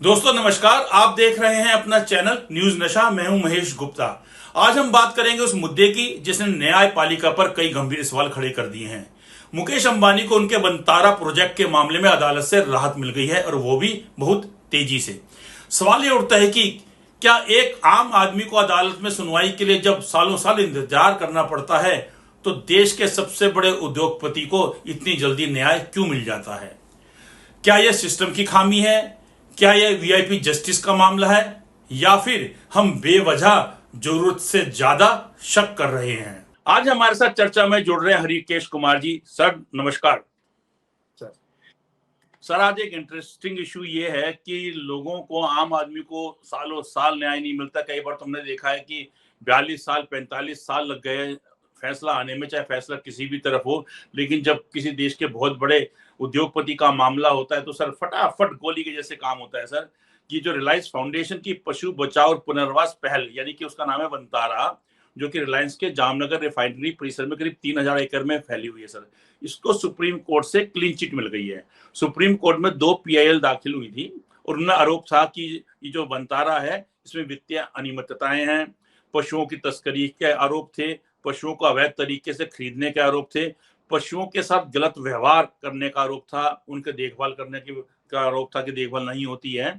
दोस्तों नमस्कार। आप देख रहे हैं अपना चैनल न्यूज नशा। मैं हूं महेश गुप्ता। आज हम बात करेंगे उस मुद्दे की जिसने न्यायपालिका पर कई गंभीर सवाल खड़े कर दिए हैं। मुकेश अंबानी को उनके वंतारा प्रोजेक्ट के मामले में अदालत से राहत मिल गई है और वो भी बहुत तेजी से। सवाल ये उठता है कि क्या एक आम आदमी को अदालत में सुनवाई के लिए जब सालों साल इंतजार करना पड़ता है तो देश के सबसे बड़े उद्योगपति को इतनी जल्दी न्याय क्यों मिल जाता है? क्या यह सिस्टम की खामी है? क्या यह वीआईपी जस्टिस का मामला है या फिर हम बेवजह जरूरत से ज्यादा शक कर रहे हैं? आज हमारे साथ चर्चा में जुड़ रहे हैं हरिकेश कुमार जी। सर नमस्कार। सर आज एक इंटरेस्टिंग इशू ये है कि लोगों को, आम आदमी को सालों साल न्याय नहीं मिलता। कई बार तुमने देखा है कि 42 साल 45 साल लग गए फैसला आने में, चाहे फैसला किसी भी तरफ हो। लेकिन जब किसी देश के बहुत बड़े उद्योगपति का मामला होता है तो सर फटाफट गोली के जैसे काम होता है। सर कि जो रिलायंस फाउंडेशन की पशु बचाओ और पुनर्वास पहल, यानी कि उसका नाम है वंतारा, जो कि रिलायंस के जामनगर रिफाइनरी परिसर में करीब 3000 एकड़ में फैली हुई है सर, इसको सुप्रीम कोर्ट से क्लीन चिट मिल गई है। सुप्रीम कोर्ट में 2 पीआईएल दाखिल हुई थी और उनमें आरोप था कि ये जो वंतारा है इसमें वित्तीय अनियमितताएं हैं, पशुओं की तस्करी के आरोप थे, पशुओं को अवैध तरीके से खरीदने के आरोप थे, पशुओं के साथ गलत व्यवहार करने का आरोप था, उनके देखभाल करने का आरोप था कि देखभाल नहीं होती है।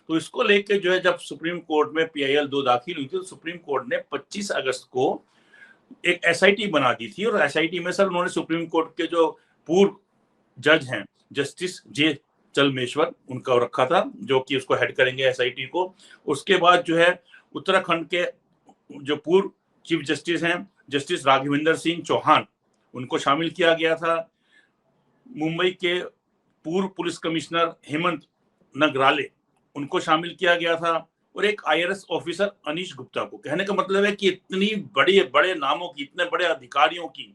तो इसको लेके जो है जब सुप्रीम कोर्ट में पीआईएल 2 दाखिल हुई थी तो सुप्रीम कोर्ट ने 25 अगस्त को एक एसआईटी बना दी थी। और एसआईटी में सर उन्होंने सुप्रीम कोर्ट के जो पूर्व जज हैं जस्टिस जे चलमेश्वर उनका रखा था, जो कि उसको हेड करेंगे एसआईटी को। उसके बाद जो है उत्तराखंड के जो पूर्व चीफ जस्टिस हैं जस्टिस राघवेंद्र सिंह चौहान, उनको शामिल किया गया था। मुंबई के पूर्व पुलिस कमिश्नर हेमंत नगराले, उनको शामिल किया गया था। और एक आईआरएस ऑफिसर अनीश गुप्ता को। कहने का मतलब है कि इतनी बड़े बड़े नामों की, इतने बड़े अधिकारियों की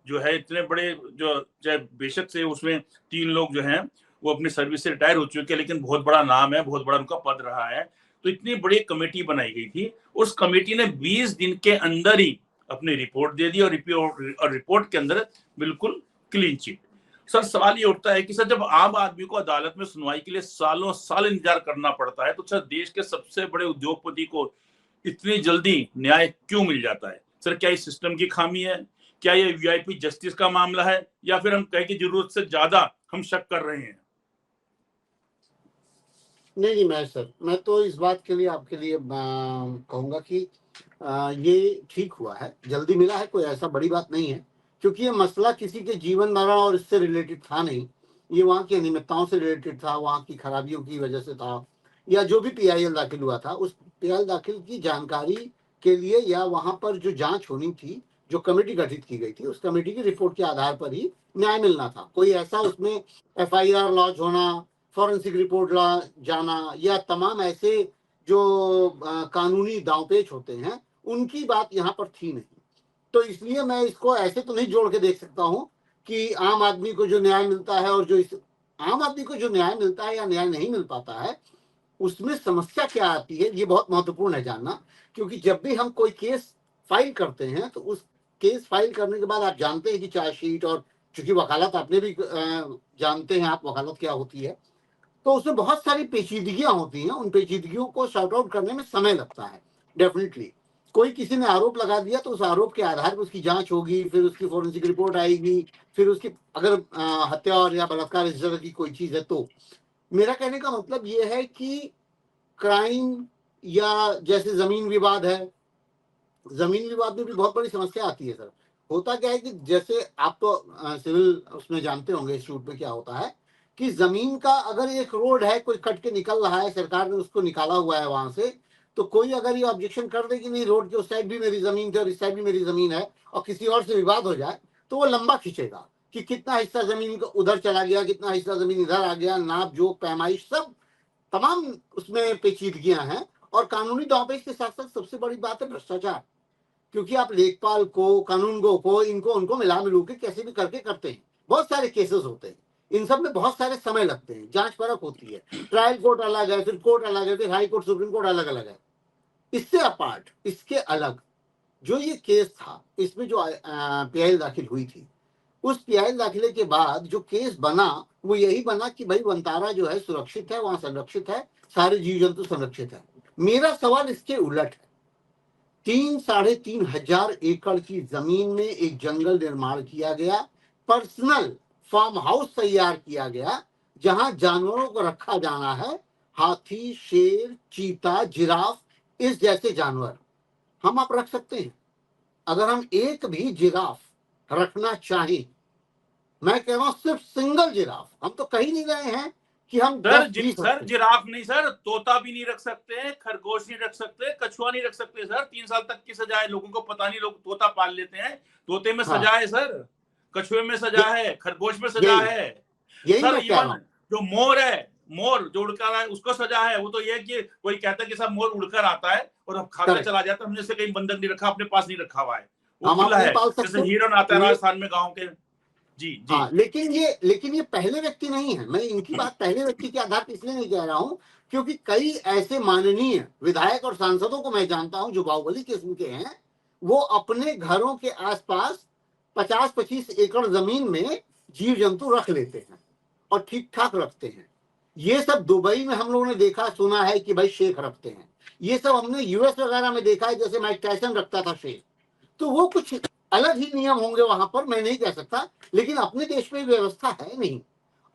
जो है, इतने बड़े जो चाहे बेशक से उसमें 3 लोग जो हैं वो अपनी सर्विस से रिटायर हो चुके हैं, लेकिन बहुत बड़ा नाम है, बहुत बड़ा उनका पद रहा है। तो इतनी बड़ी कमेटी बनाई गई थी। उस कमेटी ने 20 दिन के अंदर ही अपनी रिपोर्ट दे दी और रिपोर्ट के अंदर बिल्कुल क्लीन चिट। सर सवाल ये उठता है कि सर जब आम आदमी को अदालत में सुनवाई के लिए सालों साल इंतजार करना पड़ता है तो सर देश के सबसे बड़े उद्योगपति को इतनी जल्दी न्याय क्यों मिल जाता है? सर क्या इस सिस्टम की खामी है? क्या ये वीआईपी जस्टिस का मामला है या फिर हम कहें कि जरूरत से ज्यादा हम शक कर रहे हैं? नहीं मैं सर, मैं तो इस बात के लिए आपके लिए कहूँगा कि ये ठीक हुआ है, जल्दी मिला है, कोई ऐसा बड़ी बात नहीं है। क्योंकि ये मसला किसी के जीवन मरण और इससे रिलेटेड था नहीं, ये वहाँ की अनियमितताओं से रिलेटेड था, वहाँ की खराबियों की वजह से था, या जो भी पीआईएल दाखिल हुआ था उस पीआईएल दाखिल की जानकारी के लिए या वहाँ पर जो जांच होनी थी, जो कमेटी गठित की गई थी, उस कमेटी की रिपोर्ट के आधार पर ही न्याय मिलना था। कोई ऐसा उसमें एफआईआर लॉन्च होना, फॉरेंसिक रिपोर्ट ला जाना या तमाम ऐसे जो कानूनी दांवपेच होते हैं उनकी बात यहाँ पर थी नहीं। तो इसलिए मैं इसको ऐसे तो नहीं जोड़ के देख सकता हूँ कि आम आदमी को जो न्याय मिलता है और जो इस आम आदमी को जो न्याय मिलता है या न्याय नहीं मिल पाता है उसमें समस्या क्या आती है, ये बहुत महत्वपूर्ण है जानना। क्योंकि जब भी हम कोई केस फाइल करते हैं तो उस केस फाइल करने के बाद आप जानते हैं कि चार्जशीट, और चूंकि वकालत आपने भी जानते हैं आप वकालत क्या होती है, तो उसमें बहुत सारी पेचीदगियां होती हैं। उन पेचीदगियों को सॉर्ट आउट करने में समय लगता है। डेफिनेटली कोई किसी ने आरोप लगा दिया तो उस आरोप के आधार पर उसकी जांच होगी, फिर उसकी फॉरेंसिक रिपोर्ट आएगी, फिर उसकी अगर हत्या और या बलात्कार इस तरह की कोई चीज है तो मेरा कहने का मतलब ये है कि क्राइम या जैसे जमीन विवाद है, जमीन विवाद में भी बहुत बड़ी समस्या आती है सर। होता क्या है कि जैसे आप तो सिविल उसमें जानते होंगे इंस्टीट्यूट में क्या होता है कि जमीन का अगर एक रोड है, कोई कट के निकल रहा है, सरकार ने उसको निकाला हुआ है वहां से, तो कोई अगर ये ऑब्जेक्शन कर दे कि नहीं रोड के उस साइड भी मेरी जमीन थी और इस साइड भी मेरी जमीन है और किसी और से विवाद हो जाए तो वो लंबा खींचेगा कि कितना हिस्सा जमीन का उधर चला गया, कितना हिस्सा जमीन इधर आ गया, नाप जोक पैमाइश सब तमाम उसमें पेचीदगियां हैं। और कानूनी दांवपेच के साथ साथ सबसे बड़ी बात है भ्रष्टाचार। क्योंकि आप लेखपाल को, कानूनगो को, इनको उनको मिला मिलू के कैसे भी करके करते हैं। बहुत सारे केसेस होते हैं, इन सब में बहुत सारे समय लगते हैं, जांच परख होती है, ट्रायल कोर्ट अलग है, फिर कोर्ट अलग है, फिर हाई कोर्ट सुप्रीम कोर्ट अलग अलग है। इससे अपार्ट, इसके अलग जो ये केस था, इसमें जो पीआईएल दाखिल हुई थी, उस पीआईएल दाखिले के बाद जो केस बना वो यही बना कि भाई वनतारा जो है सुरक्षित है, वहां संरक्षित है, सारे जीव जंतु संरक्षित है। मेरा सवाल इसके उलट है। 3-3.5 हजार एकड़ की जमीन में एक जंगल निर्माण किया गया, पर्सनल फार्म हाउस तैयार किया गया, जहां जानवरों को रखा जाना है, हाथी, शेर, चीता, जिराफ, इस जैसे जानवर हम आप रख सकते हैं। अगर हम एक भी जिराफ रखना चाहें, मैं कह रहा हूं सिर्फ सिंगल जिराफ, हम तो कहीं नहीं गए हैं कि हम 10-20 सर जिराफ नहीं सर, तोता भी नहीं रख सकते, खरगोश नहीं रख सकते, कछुआ नहीं रख सकते सर। 3 साल तक की सजा है। लोगों को पता नहीं, लोग तोता पाल लेते हैं, तोते में हाँ, सजा है सर, कछुए में सजा है, खरगोश में सजा यही है यही सर। मैं कह रहा इवन हूं। जो मोर है, मोर जो उड़कर आया उसको सजा है। वो तो ये है कि कोई कहता है कि साहब मोर उड़कर आता है और अब खाकर करेक्ट, चला जाता है, हमने से कहीं बंधक नहीं रखा, अपने पास नहीं रखा हुआ है, वो हम आप खुला नहीं है। पाल जैसे सकते। हिरन आता है राजस्थान में गाँव के। जी जी। हाँ, लेकिन ये पहले व्यक्ति नहीं है। मैं इनकी बात पहले व्यक्ति के आधार पर इसलिए नहीं कह रहा हूं क्योंकि कई ऐसे माननीय विधायक और सांसदों को मैं जानता हूं जो बाहुबली किस्म के हैं। वो अपने घरों के आसपास 50-25 एकड़ जमीन में जीव जंतु रख लेते हैं और ठीक ठाक रखते हैं। ये सब दुबई में हम लोगों ने देखा सुना है कि भाई शेख रखते हैं। ये सब हमने यूएस वगैरह में देखा है, जैसे माइक टायसन रखता था शेख। तो वो कुछ अलग ही नियम होंगे वहां पर, मैं नहीं कह सकता, लेकिन अपने देश में व्यवस्था है नहीं।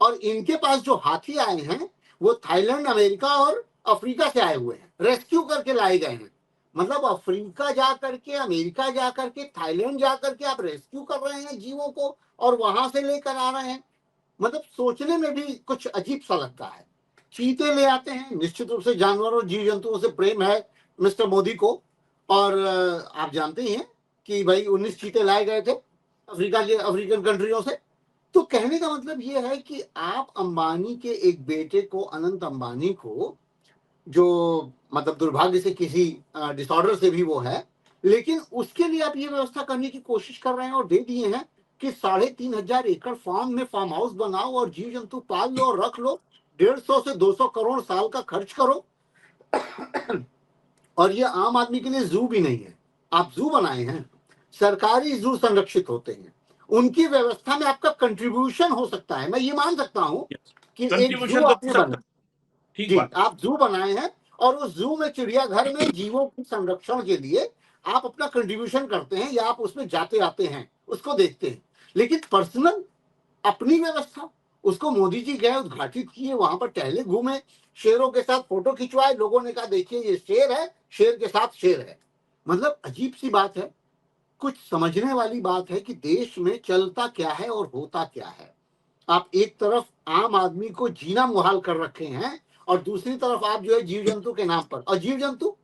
और इनके पास जो हाथी आए हैं वो थाईलैंड, अमेरिका और अफ्रीका से आए हुए हैं, रेस्क्यू करके लाए गए हैं। मतलब अफ्रीका जा करके, अमेरिका जा करके, थाईलैंड जा करके आप रेस्क्यू कर रहे हैं जीवों को और वहां से लेकर आ रहे हैं। मतलब सोचने में भी कुछ अजीब सा लगता है। चीते ले आते हैं, निश्चित रूप से जानवरों और जीव जंतुओं से प्रेम है मिस्टर मोदी को। और आप जानते ही हैं कि भाई 19 चीते लाए गए थे अफ्रीका के, अफ्रीकन कंट्रियों से। तो कहने का मतलब ये है कि आप अंबानी के एक बेटे को, अनंत अंबानी को, जो मतलब दुर्भाग्य से किसी डिसऑर्डर से भी वो है, लेकिन उसके लिए आप ये व्यवस्था करने की कोशिश कर रहे हैं और दे दिए हैं कि 3.5 हजार एकड़ फार्म में फार्म हाउस बनाओ और जीव जंतु पाल लो और रख लो। 150 से 200 करोड़ साल का खर्च करो। और ये आम आदमी के लिए जू भी नहीं है। आप जू बनाए हैं, सरकारी जू संरक्षित होते हैं, उनकी व्यवस्था में आपका कंट्रीब्यूशन हो सकता है। मैं ये मान सकता हूं कि एक जू कंट्रीब्यूशन तो हो आपने सकता बनाया, है, ठीक जी, बात। आप जू बनाए हैं और उस जू में, चिड़ियाघर में जीवों के संरक्षण के लिए आप अपना कंट्रीब्यूशन करते हैं या आप उसमें जाते आते हैं, उसको देखते हैं। लेकिन पर्सनल अपनी व्यवस्था, उसको मोदी जी गए, उद्घाटित किए, वहां पर टहले, घूमे, शेरों के साथ फोटो खिंचवाए, लोगों ने कहा देखिए ये शेर है, शेर के साथ शेर है। मतलब अजीब सी बात है। कुछ समझने वाली बात है कि देश में चलता क्या है और होता क्या है। आप एक तरफ आम आदमी को जीना मुहाल कर रखे हैं और दूसरी तरफ आप जो है जीव जंतु के नाम पर, और जीव जंतु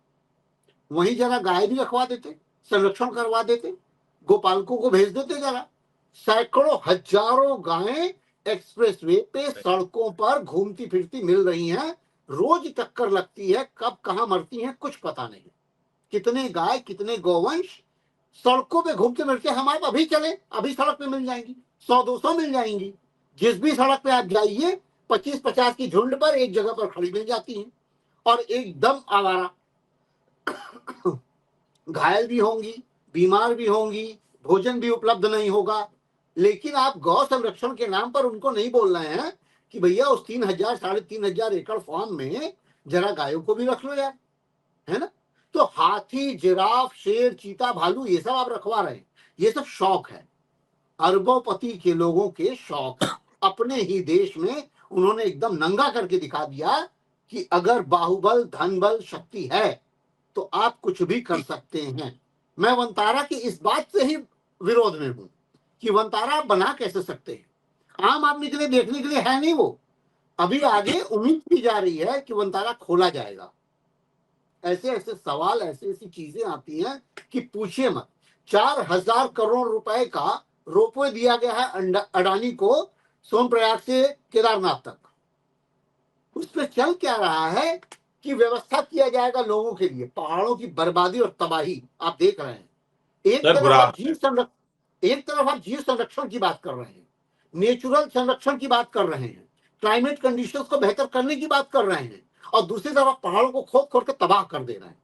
वहीं जरा गाय भी रखवा देते, संरक्षण करवा देते, गोपालकों को भेज देते जरा। सैकड़ों हजारों गायें एक्सप्रेसवे पे, सड़कों पर घूमती फिरती मिल रही हैं। रोज टक्कर लगती है, कब कहां मरती हैं कुछ पता नहीं। कितने गाय, कितने गौवंश सड़कों पे घूमते मिलते। हम आप अभी चले, अभी सड़क पे मिल जाएंगी, 100-200 मिल जाएंगी। जिस भी सड़क पे आप जाइए, 25-50 की झुंड पर एक जगह पर खड़ी मिल जाती हैं और एकदम आवारा। घायल भी होंगी, बीमार भी होंगी, भोजन भी उपलब्ध नहीं होगा। लेकिन आप गौ संरक्षण के नाम पर उनको नहीं बोल रहे हैं कि भैया उस 3,000 3,500 एकड़ फार्म में जरा गायों को भी रख लो यार, है ना। तो हाथी, जिराफ, शेर, चीता, भालू, ये सब आप रखवा रहे हैं। ये सब शौक है, अरबोंपति के लोगों के शौक है। अपने ही देश में उन्होंने एकदम नंगा करके दिखा दिया कि अगर बाहुबल, धनबल, शक्ति है तो आप कुछ भी कर सकते हैं। मैं वनतारा की इस बात से ही विरोध में हूं कि वनतारा आप बना कैसे सकते हैं। आम आदमी के लिए देखने के लिए है नहीं वो। अभी आगे उम्मीद की जा रही है कि वनतारा खोला जाएगा। ऐसे ऐसे सवाल, ऐसी ऐसी चीजें आती हैं कि पूछिए मत। 4,000 करोड़ रुपए का रोपवे दिया गया है अडानी को, सोनप्रयाग से केदारनाथ तक। उस पर चल क्या रहा है कि व्यवस्था किया जाएगा लोगों के लिए। पहाड़ों की बर्बादी और तबाही आप देख रहे हैं। एक सर तरफ बुरा आप जीव संरक्षण की बात कर रहे हैं, नेचुरल संरक्षण की बात कर रहे हैं, क्लाइमेट कंडीशंस को बेहतर करने की बात कर रहे हैं, और दूसरी तरफ पहाड़ों को खोद खोद के तबाह कर दे रहे हैं।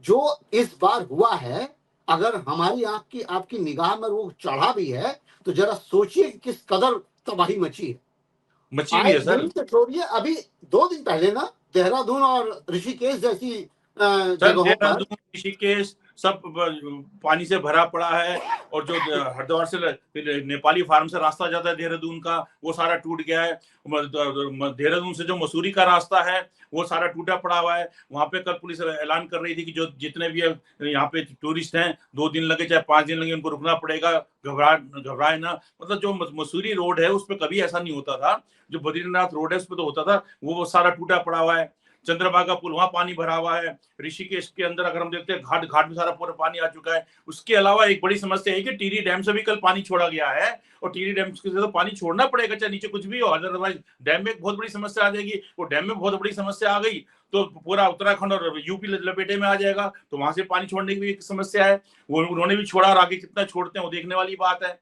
जो इस बार हुआ है, अगर हमारी आपकी निगाह में वो चढ़ा भी है तो जरा सोचिए किस कदर तबाही मची है। मची हुई है आए सर। दिन से छोड़िए, अभी 2 दिन पहले ना देहरादून और ऋषिकेश जैसी सर जगहों पर देहरादून, ऋषिकेश सब पानी से भरा पड़ा है, और जो हरिद्वार से नेपाली फार्म से रास्ता जाता है देहरादून का, वो सारा टूट गया है। देहरादून से जो मसूरी का रास्ता है वो सारा टूटा पड़ा हुआ है। वहां पे कल पुलिस ऐलान कर रही थी कि जो जितने भी यहाँ पे टूरिस्ट हैं, 2 दिन लगे चाहे 5 दिन लगे, उनको रुकना पड़ेगा, घबराए ना। मतलब जो मसूरी रोड है उस पर कभी ऐसा नहीं होता था, जो बद्रीनाथ रोड है उस पर तो होता था, वो सारा टूटा पड़ा हुआ है। चंद्रभागा पुल, वहां पानी भरा हुआ है। ऋषिकेश के अंदर अगर हम देखते हैं, घाट घाट में सारा पूरा पानी आ चुका है। उसके अलावा एक बड़ी समस्या है कि टिहरी डैम से भी कल पानी छोड़ा गया है, और टिहरी डैम से तो पानी छोड़ना पड़ेगा चाहे नीचे कुछ भी हो, अदरवाइज डैम में एक बहुत बड़ी समस्या आ जाएगी। वो डैम में बहुत बड़ी समस्या आ गई तो पूरा उत्तराखंड और यूपी लपेटे में आ जाएगा, तो वहां से पानी छोड़ने की भी एक समस्या है। वो उन्होंने भी छोड़ा, और आगे कितना छोड़ते हैं वो देखने वाली बात है।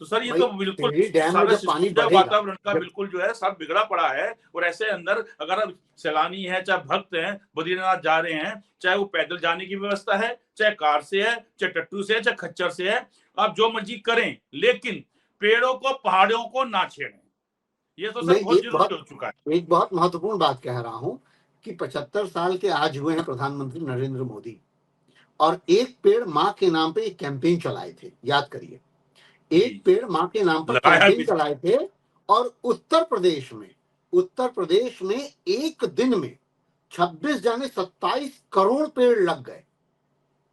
तो सर ये भाई तो बिल्कुल टिहरी डैम में सारा जब पानी सिस्टम बढ़ेगा, वातावरण का जब बिल्कुल जो है सब बिगड़ा पड़ा है। और ऐसे अंदर अगर आप सैलानी है, चाहे भक्त हैं, बद्रीनाथ जा रहे हैं, चाहे वो पैदल जाने की व्यवस्था है, चाहे कार से है, चाहे टट्टू से है, चाहे खच्चर से है, आप जो मर्जी करें, लेकिन पेड़ों को पहाड़ों को ना छेड़ें। ये तो मैं सर बहुत जरूरी हो चुका है। एक बहुत महत्वपूर्ण बात कह रहा हूं कि 75 साल के आज हुए हैं प्रधानमंत्री नरेंद्र मोदी, और एक पेड़ माँ के नाम पे एक कैंपेन चलाए थे, याद करिए, जी एक पेड़ माँ के नाम पर लगाया कैंपेन भी। चलाए थे। और उत्तर प्रदेश में एक दिन में 26 जाने 27 करोड़ पेड़ लग गए।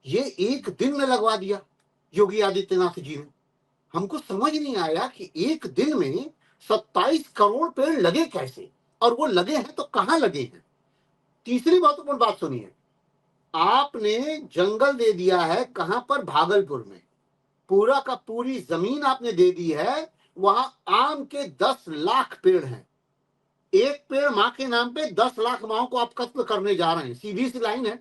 ये एक दिन में लगवा दिया योगी आदित्यनाथ जी ने। हमको समझ नहीं आया कि एक दिन में 27 करोड़ पेड़ लगे कैसे, और वो लगे हैं तो कहां लगे हैं। तीसरी महत्वपूर्ण बात सुनिए, आपने जंगल दे दिया है कहां पर, भागलपुर में पूरा का पूरी जमीन आपने दे दी है, वहां आम के 10 लाख पेड़ हैं। एक पेड़ माँ के नाम पे 10 लाख माओं को आप कत्ल करने जा रहे हैं, सीधी सी लाइन है।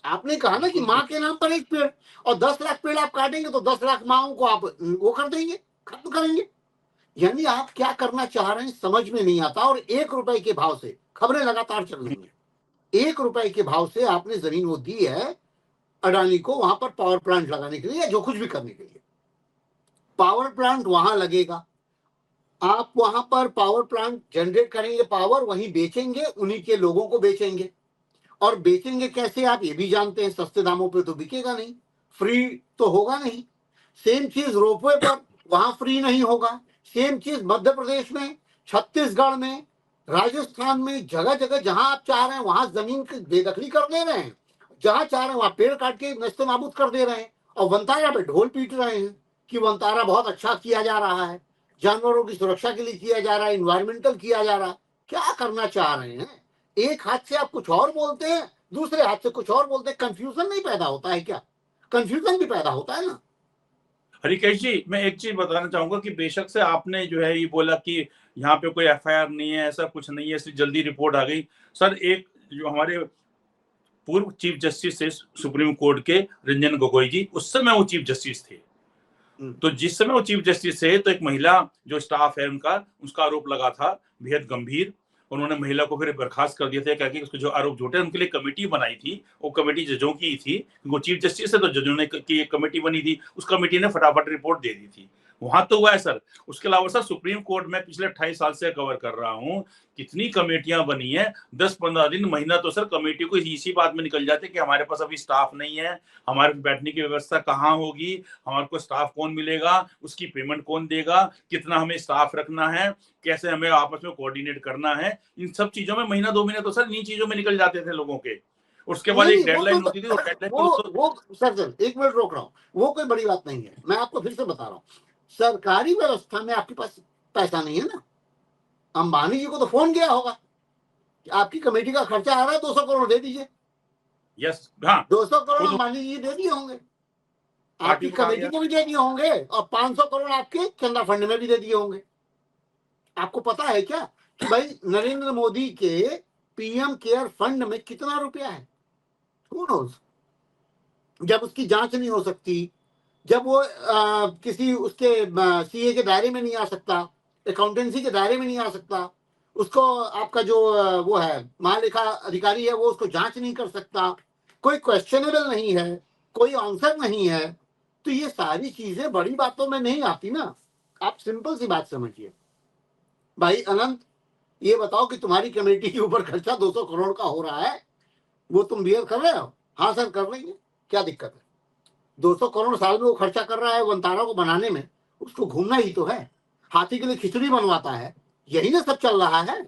आपने कहा ना कि बिल्कुल माँ के नाम पर एक पेड़, और 10 लाख पेड़ आप काटेंगे तो 10 लाख माओं को आप वो कर देंगे, खत्म करेंगे। यानी आप क्या करना चाह रहे हैं समझ में नहीं आता। और 1 रुपए के भाव से खबरें लगातार चल रही हैं, 1 रुपए के भाव से आपने जमीन वो दी है अडानी को, वहां पर पावर प्लांट लगाने के लिए या जो कुछ भी करने के लिए। पावर प्लांट वहां लगेगा, आप वहां पर पावर प्लांट जनरेट करेंगे, पावर वहीं बेचेंगे, उन्हीं के लोगों को बेचेंगे। और बेचेंगे कैसे आप ये भी जानते हैं, सस्ते दामों पे तो बिकेगा नहीं, फ्री तो होगा नहीं। सेम चीज रोपवे पर, वहां फ्री नहीं होगा। सेम चीज मध्य प्रदेश में, छत्तीसगढ़ में, राजस्थान में, जगह जगह जहां आप चाह रहे हैं वहां जमीन की बेदखली कर दे रहे हैं, जहां चाह रहे हैं वहां पेड़ काट के नस्ते नाबूद कर दे रहे हैं। और वनतारा पे ढोल पीट रहे हैं कि वनतारा बहुत अच्छा किया जा रहा है, जानवरों की सुरक्षा के लिए किया जा रहा है, इन्वायरमेंटल किया जा रहा है। क्या करना चाह रहे हैं? एक हाथ से आप कुछ और बोलते हैं, दूसरे हाथ से कुछ और बोलते हैं। कंफ्यूजन नहीं पैदा होता है क्या? कंफ्यूजन भी पैदा होता है ना। हरिकेश जी, मैं एक चीज बताना चाहूंगा कि बेशक से आपने जो है ये बोला कि यहाँ पे कोई एफआईआर नहीं है, ऐसा कुछ नहीं है, सिर्फ जल्दी रिपोर्ट आ गई। सर एक जो हमारे पूर्व चीफ जस्टिस थे सुप्रीम कोर्ट के, रंजन गोगोई जी, उस समय वो चीफ जस्टिस थे। तो जिस समय वो चीफ जस्टिस थे तो एक महिला जो स्टाफ है उनका, उसका आरोप लगा था बेहद गंभीर। उन्होंने महिला को फिर बर्खास्त कर दिया था, क्या कि उसके जो आरोप झूठे, उनके लिए कमेटी बनाई थी। वो कमेटी जजों की थी, वो चीफ जस्टिस है तो जजों ने की एक कमेटी बनी थी, उस कमेटी ने फटाफट रिपोर्ट दे दी थी। वहां तो हुआ है सर। उसके अलावा सर सुप्रीम कोर्ट में पिछले 28 साल से कवर कर रहा हूँ, कितनी कमेटियां बनी है। 10-15 दिन, महीना तो सर कमेटी को इसी बात में निकल जाते कि हमारे पास अभी स्टाफ नहीं है, हमारे बैठने की व्यवस्था कहाँ होगी, हमारे को स्टाफ कौन मिलेगा, उसकी पेमेंट कौन देगा, कितना हमें स्टाफ रखना है, कैसे हमें आपस में कोऑर्डिनेट करना है। इन सब चीजों में महीना 2 महीने तो सर इन्हीं चीजों में निकल जाते थे लोगों के। उसके बाद नहीं एक नहीं, डेडलाइन होती थी, वो डेडलाइन वो सर 1 मिनट रोक रहा हूँ, वो कोई बड़ी बात नहीं है। मैं आपको फिर से बता रहा हूँ, सरकारी व्यवस्था में आपके पास पैसा नहीं है ना। अंबानी जी को तो फोन गया होगा कि आपकी कमेटी का खर्चा आ रहा है, 200 करोड़ दे दीजिए। यस, हाँ 200 करोड़ वो तो अंबानी जी दे दिए होंगे, पार्टी आपकी को कहा कमेटी गया। को भी दे दिए होंगे, और 500 करोड़ आपके चंदा फंड में भी दे दिए होंगे। आपको पता है क्या कि भाई नरेंद्र मोदी के पीएम केयर फंड में कितना रुपया है? Who knows? जब उसकी जांच नहीं हो सकती, जब वो किसी उसके सीए के दायरे में नहीं आ सकता, अकाउंटेंसी के दायरे में नहीं आ सकता, उसको आपका जो वो है महालेखा अधिकारी है वो उसको जांच नहीं कर सकता, कोई क्वेश्चनेबल नहीं है, कोई आंसर नहीं है, तो ये सारी चीजें बड़ी बातों में नहीं आती ना। आप सिंपल सी बात समझिए, भाई अनंत, ये बताओ कि तुम्हारी कमेटी के ऊपर खर्चा 200 करोड़ का हो रहा है, वो तुम बियर कर रहे हो? हाँ सर कर रही है, क्या दिक्कत है? 200 करोड़ साल में वो खर्चा कर रहा है वंतारा को बनाने में, उसको घूमना ही तो है। हाथी के लिए खिचड़ी बनवाता है, यही ना सब चल रहा है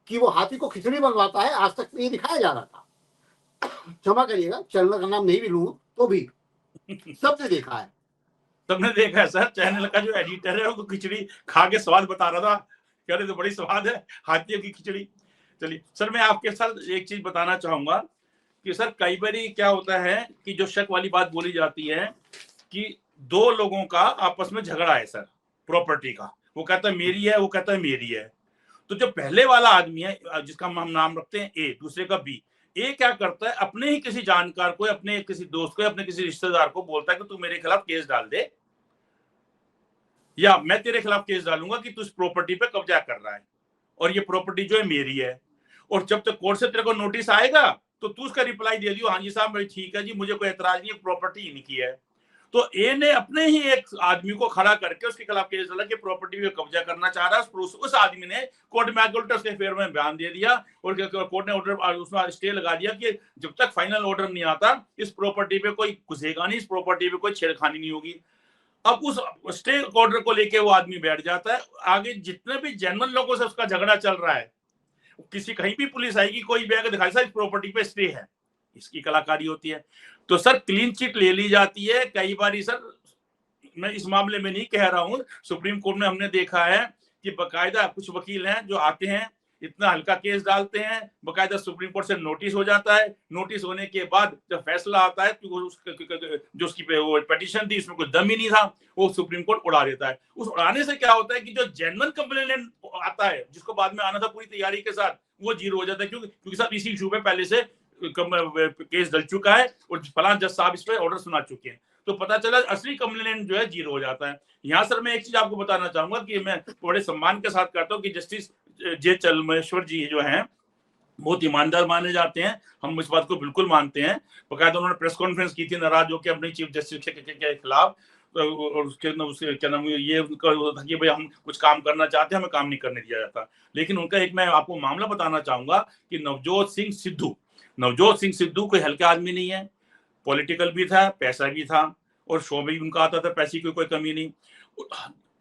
कि वो हाथी को खिचड़ी बनवाता है। आज तक ये दिखाया जा रहा था, क्षमा करिएगा चैनल का नाम नहीं भी लूंगा तो भी सबने देखा है। सबने देखा है सर, चैनल का जो एडिटर है वो खिचड़ी खा के स्वाद बता रहा था, कह रहे तो बड़ी स्वाद है हाथियों की खिचड़ी। चलिए सर, मैं आपके साथ एक चीज बताना चाहूंगा कि सर कई बार क्या होता है कि जो शक वाली बात बोली जाती है कि दो लोगों का आपस में झगड़ा है सर प्रॉपर्टी का, वो कहता है मेरी है, वो कहता है मेरी है। तो जो पहले वाला आदमी है जिसका हम नाम रखते हैं ए, दूसरे का बी, ए क्या करता है अपने ही किसी जानकार को, अपने किसी दोस्त को, अपने किसी रिश्तेदार को बोलता है कि तू मेरे खिलाफ केस डाल दे या मैं तेरे खिलाफ केस डालूंगा कि तू इस प्रॉपर्टी पे कब्जा कर रहा है और ये प्रॉपर्टी जो है मेरी है। और जब तक कोर्ट से तेरे को नोटिस आएगा तो तू उसका रिप्लाई दे दियो, हाँ जी साहब भाई ठीक है जी, मुझे कोई एतराज नहीं, प्रॉपर्टी इनकी है। तो ए ने अपने ही एक आदमी को खड़ा करके उसके खिलाफ केस डाला कि प्रॉपर्टी पे कब्जा करना चाह रहा है। उस आदमी ने कोर्ट में आके उल्टा उसके फेवर में बयान दे दिया और कोर्ट ने ऑर्डर उसमें स्टे लगा दिया कि जब तक फाइनल ऑर्डर नहीं आता इस प्रॉपर्टी पे कोई घुसेगा नहीं, इस प्रॉपर्टी पे कोई छेड़खानी नहीं होगी। अब उस स्टे ऑर्डर को लेके वो आदमी बैठ जाता है। आगे जितने भी जेन्युइन लोगों से उसका झगड़ा चल रहा है, किसी कहीं भी पुलिस आएगी, कोई भी आगे दिखाई सर इस प्रॉपर्टी पे स्टे है, इसकी कलाकारी होती है। तो सर क्लीन चिट ले ली जाती है कई बार। सर मैं इस मामले में नहीं कह रहा हूं, सुप्रीम कोर्ट में हमने देखा है कि बकायदा कुछ वकील हैं जो आते हैं, इतना हल्का केस डालते हैं, बकायदा सुप्रीम कोर्ट से नोटिस हो जाता है, नोटिस होने के बाद जब फैसला आता है तो जो उसकी पिटीशन थी उसमें कुछ दम ही नहीं था, वो सुप्रीम कोर्ट उड़ा देता है। उस उड़ाने से क्या होता है कि जो जेन्युइन कंप्लेनेंट आता है जिसको बाद में आना था पूरी तैयारी के साथ, वो जीरो हो जाता है। क्योंकि सर इसी इशू पे पहले से केस डल चुका है और फलां जज साहब इस पे ऑर्डर सुना चुके हैं, तो पता चला असली कंप्लेनेंट जो है जीरो हो जाता है। यहाँ सर मैं एक चीज आपको बताना चाहूंगा कि मैं बड़े सम्मान के साथ करता हूँ कि जस्टिस जे चलमेश्वर जी जो हैं बहुत ईमानदार माने जाते हैं, हम इस बात को बिल्कुल मानते हैं। बकायदा उन्होंने प्रेस कॉन्फ्रेंस की थी नाराज होकर अपने चीफ जस्टिस के खिलाफ, और उसके क्या नाम ये उनका था कि भाई हम कुछ काम करना चाहते हैं, हमें काम नहीं करने दिया जाता। लेकिन उनका एक मैं आपको मामला बताना चाहूंगा कि नवजोत सिंह सिद्धू कोई हल्का आदमी नहीं है, पॉलिटिकल भी था, पैसा भी था और शो भी उनका आता था, पैसे की कोई कमी नहीं।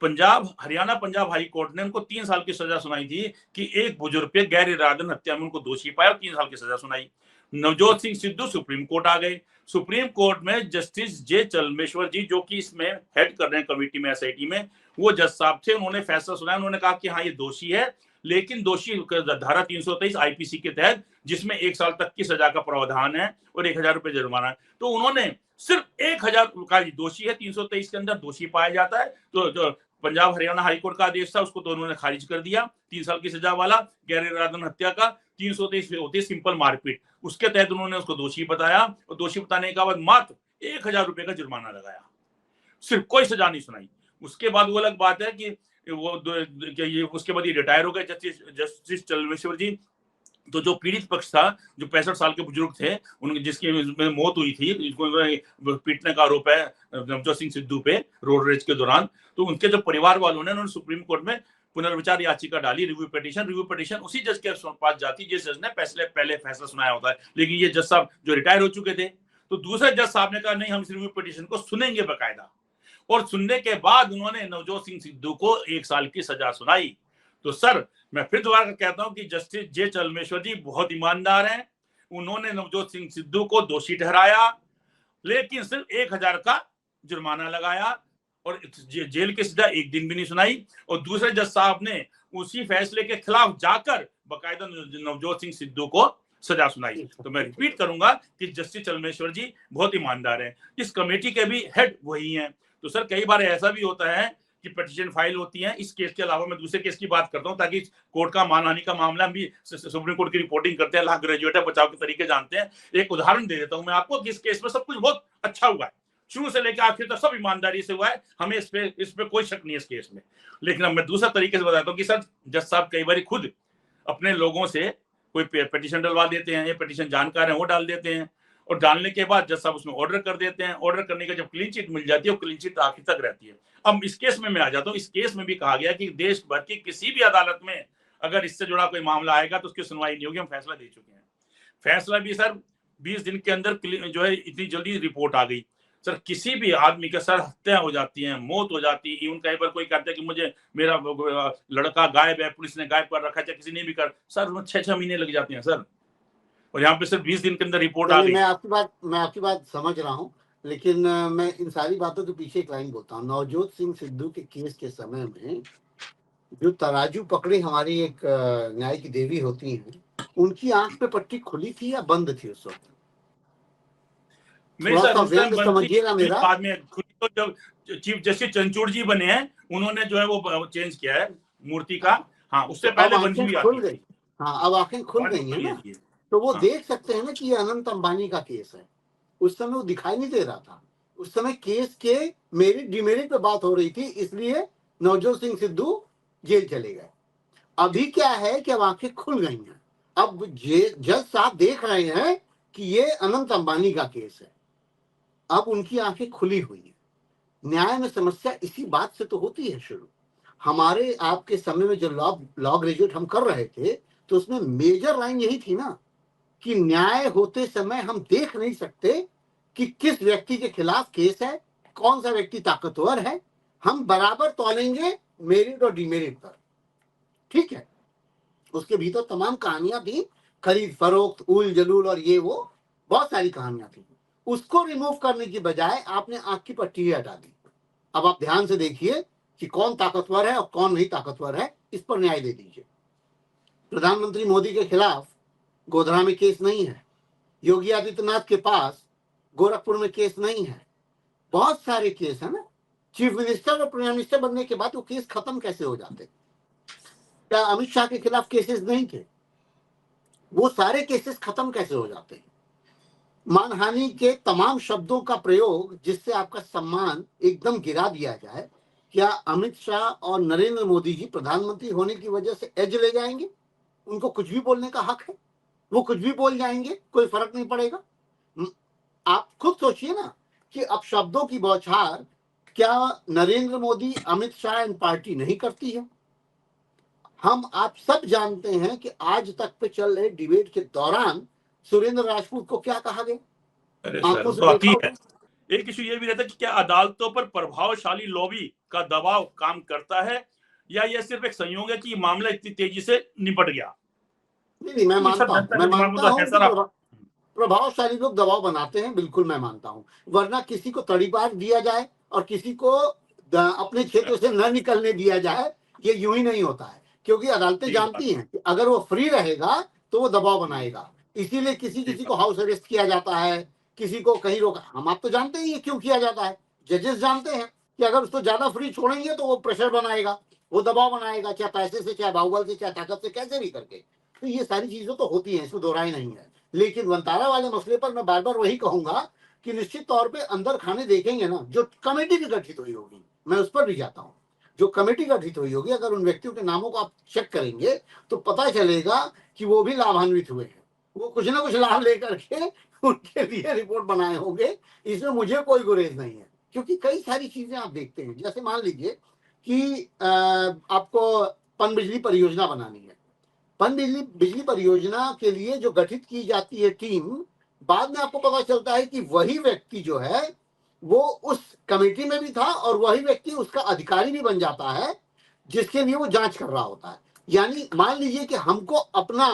हरियाणा पंजाब हाई कोर्ट ने उनको 3 साल की सजा सुनाई थी कि एक बुजुर्ग पे गैर इरादन हत्या में उनको दोषी पाया और 3 साल की सजा सुनाई। नवजोत सिंह सिद्धू सुप्रीम कोर्ट आ गए। सुप्रीम कोर्ट में जस्टिस जे चलमेश्वर जी जो कि इसमें हेड कर रहे हैं कमेटी में, एसआईटी में, वो जज साहब थे। उन्होंने फैसला सुनाया, उन्होंने कहा कि हाँ ये दोषी है, लेकिन दोषी धारा 323 आईपीसी के तहत जिसमें 1 साल तक की सजा का प्रावधान है और 1000 रुपए जुर्माना है, तो उन्होंने सिर्फ 1000 का दोषी है, 323 के अंदर दोषी पाया जाता है। तो जो पंजाब हरियाणा हाईकोर्ट का आदेश था उसको तो उन्होंने खारिज कर दिया, 3 साल की सजा वाला गैर इरादन हत्या का। 323 होती है सिंपल मारपीट, उसके तहत उन्होंने उसको दोषी बताया और दोषी बताने के बाद मात्र 1000 रुपए का जुर्माना लगाया, सिर्फ कोई सजा नहीं सुनाई। उसके बाद वो अलग बात है कि ये उसके बाद ये रिटायर हो गए जस्टिस चलमेश्वर जी। तो जो पीड़ित पक्ष था, जो 65 साल के बुजुर्ग थे, उनकी जिसकी मौत हुई थी, जिसको पीटने का आरोप है नवजोत सिंह सिद्धू पे रोड रेज के दौरान, तो उनके जो परिवार वालों ने उन्होंने सुप्रीम कोर्ट में पुनर्विचार याचिका डाली, रिव्यू पिटीशन उसी जज के पास जाती जिस जज ने पहले फैसला सुनाया होता है। लेकिन ये जज साहब जो रिटायर हो चुके थे, तो दूसरे जज साहब ने कहा नहीं हम इस रिव्यू पिटीशन को सुनेंगे बकायदा, और सुनने के बाद उन्होंने नवजोत सिंह सिद्धू को 1 साल की सजा सुनाई। तो सर मैं फिर दोबारा कहता हूं कि जस्टिस जे चलमेश्वर जी बहुत ईमानदार हैं, उन्होंने नवजोत सिंह सिद्धू को दोषी ठहराया, लेकिन सिर्फ 1000 का जुर्माना लगाया और जेल की सजा 1 दिन भी नहीं सुनाई। और दूसरे जज साहब ने उसी फैसले के खिलाफ जाकर बकायदा नवजोत सिंह सिद्धू को सजा सुनाई। तो मैं रिपीट करूंगा कि जस्टिस चलमेश्वर जी बहुत ईमानदार हैं, इस कमेटी के भी हेड वही हैं। तो सर कई बार ऐसा भी होता है कि पिटीशन फाइल होती है, इस केस के अलावा मैं दूसरे केस की बात करता हूं ताकि कोर्ट का मानहानि का मामला हम भी सुप्रीम कोर्ट की रिपोर्टिंग करते हैं, लाख ग्रेजुएट है, बचाव के तरीके जानते हैं। एक उदाहरण दे देता हूं मैं आपको कि इस केस में सब कुछ बहुत अच्छा हुआ है, शुरू से लेकर आखिर तक सब ईमानदारी से हुआ है, हमें इस पे कोई शक नहीं है इस केस में। लेकिन अब मैं दूसरा तरीके से बताता हूँ कि सर जज साहब कई बार खुद अपने लोगों से कोई पिटीशन डलवा देते हैं, या पिटीशन जानकार है वो डाल देते हैं, और डालने के बाद जज साहब उसमें ऑर्डर कर देते हैं। ऑर्डर करने का जब क्लीन चिट मिल जाती है, वो क्लीन चिट आखिर तक रहती है। अब इस केस में मैं आ जाता हूँ। इस केस में भी कहा गया कि देश भर की किसी भी अदालत में अगर इससे जुड़ा कोई मामला आएगा तो उसकी सुनवाई नहीं होगी, हम फैसला दे चुके हैं। फैसला भी सर 20 दिन के अंदर जो है, इतनी जल्दी रिपोर्ट आ गई। सर किसी भी आदमी का सर हत्या हो जाती है, मौत हो जाती है, कहीं पर कोई कहता है कि मुझे मेरा लड़का गायब है, पुलिस ने गायब कर रखा है, किसी ने भी कर, सर 6-6 महीने लग जाते हैं सर। और यहाँ पे सिर्फ 20 दिन के अंदर रिपोर्ट आ गई। मैं आपकी बात समझ रहा हूँ, लेकिन मैं इन सारी बातों के पीछे एक लाइन बोलता हूँ। नवजोत सिंह सिद्धू के केस के समय में जो तराजू पकड़ी हमारी एक न्याय की देवी होती हैं, उनकी आंख पे पट्टी खुली थी या बंद थी उस वक्त? थोड़ा सा व्यंग समझिएगा मेरा। बाद में खुली, तो जब चीफ जस्टिस चंचूड़ जी बने हैं, उन्होंने जो है वो चेंज किया है मूर्ति का। हाँ, उससे पहले बंदी हुई खुल गई। हाँ, अब आंखें खुल गई है ना, तो वो देख सकते हैं ना कि ये अनंत अंबानी का केस है। उस समय वो दिखाई नहीं दे रहा था। उस समय केस के मेरिट डिमेरिट पे बात हो रही थी, इसलिए नवजोत सिंह सिद्धू जेल चले गए। अभी क्या है कि अब आंखें खुल गई हैं। अब जज साहब देख रहे हैं कि ये अनंत अंबानी का केस है। अब उनकी आंखें खुली हुई है। न्याय में समस्या इसी बात से तो होती है शुरू। हमारे आपके समय में जो लॉ ग्रेजुएट हम कर रहे थे, तो उसमें मेजर लाइन यही थी ना कि न्याय होते समय हम देख नहीं सकते कि किस व्यक्ति के खिलाफ केस है, कौन सा व्यक्ति ताकतवर है। हम बराबर तौलेंगे मेरिट और डिमेरिट पर, ठीक है। उसके भीतर तमाम कहानियां थी, खरीद फरोख्त, उल जलूल और ये वो बहुत सारी कहानियां थी। उसको रिमूव करने की बजाय आपने आंख की पट्टी हटा दी। अब आप ध्यान से देखिए कि कौन ताकतवर है और कौन नहीं ताकतवर है, इस पर न्याय दे दीजिए। प्रधानमंत्री मोदी के खिलाफ गोधरा में केस नहीं है, योगी आदित्यनाथ के पास गोरखपुर में केस नहीं है, बहुत सारे केस है ना। चीफ मिनिस्टर और प्राइम मिनिस्टर बनने के बाद वो केस खत्म कैसे हो जाते? क्या अमित शाह के खिलाफ केसेस नहीं थे? वो सारे केसेस खत्म कैसे हो जाते हैं? मानहानि के तमाम शब्दों का प्रयोग जिससे आपका सम्मान एकदम गिरा दिया जाए, क्या अमित शाह और नरेंद्र मोदी जी प्रधानमंत्री होने की वजह से एज ले जाएंगे? उनको कुछ भी बोलने का हक है, वो कुछ भी बोल जाएंगे, कोई फर्क नहीं पड़ेगा। आप खुद सोचिए ना कि अब शब्दों की बौछार क्या नरेंद्र मोदी, अमित शाह एंड पार्टी नहीं करती है? हम आप सब जानते हैं कि आज तक पे चल रहे डिबेट के दौरान सुरेंद्र राजपूत को क्या कहा गया? अरे सर, तो है। एक इशू ये भी रहता है कि क्या अदालतों पर प्रभावशाली लॉबी का दबाव काम करता है, या यह सिर्फ एक संयोग है कि मामला इतनी तेजी से निपट गया? नहीं, मैं मानता हूँ प्रभावशाली लोग दबाव बनाते हैं, बिल्कुल मैं मानता हूँ। वरना किसी को तड़ीपार दिया जाए और किसी को अपने क्षेत्र से न निकलने दिया जाए, ये यूं ही नहीं होता है। क्योंकि अदालतें जानती हैं कि अगर वो फ्री रहेगा तो वो दबाव बनाएगा। इसीलिए किसी को हाउस अरेस्ट किया जाता है, किसी को कहीं रोका। हम आप तो जानते हैं ये क्यों किया जाता है। जजेस जानते हैं कि अगर उसको ज्यादा फ्री छोड़ेंगे तो वो प्रेशर बनाएगा, वो दबाव बनाएगा, चाहे पैसे से, चाहे बाहुबल से, चाहे ताकत से, कैसे भी करके। तो ये सारी चीजें तो होती हैं, इसमें दोहराई नहीं है। लेकिन वंतारा वाले मसले पर मैं बार बार वही कहूंगा कि निश्चित तौर पे अंदर खाने देखेंगे ना, जो कमेटी भी गठित हुई होगी, मैं उस पर भी जाता हूँ। जो कमेटी गठित हुई होगी, अगर उन व्यक्तियों के नामों को आप चेक करेंगे तो पता चलेगा कि वो भी लाभान्वित हुए हैं। वो कुछ ना कुछ लाभ लेकर के उनके लिए रिपोर्ट बनाए होंगे। इसमें मुझे कोई गुरेज नहीं है, क्योंकि कई सारी चीजें आप देखते हैं। जैसे मान लीजिए कि आपको पनबिजली परियोजना बनानी है। बिजली परियोजना के लिए जो गठित की जाती है टीम, बाद में आपको पता चलता है कि वही व्यक्ति जो है वो उस कमेटी में भी था और वही व्यक्ति उसका अधिकारी भी बन जाता है, जिसके लिए वो जांच कर रहा होता है। यानी मान लीजिए कि हमको अपना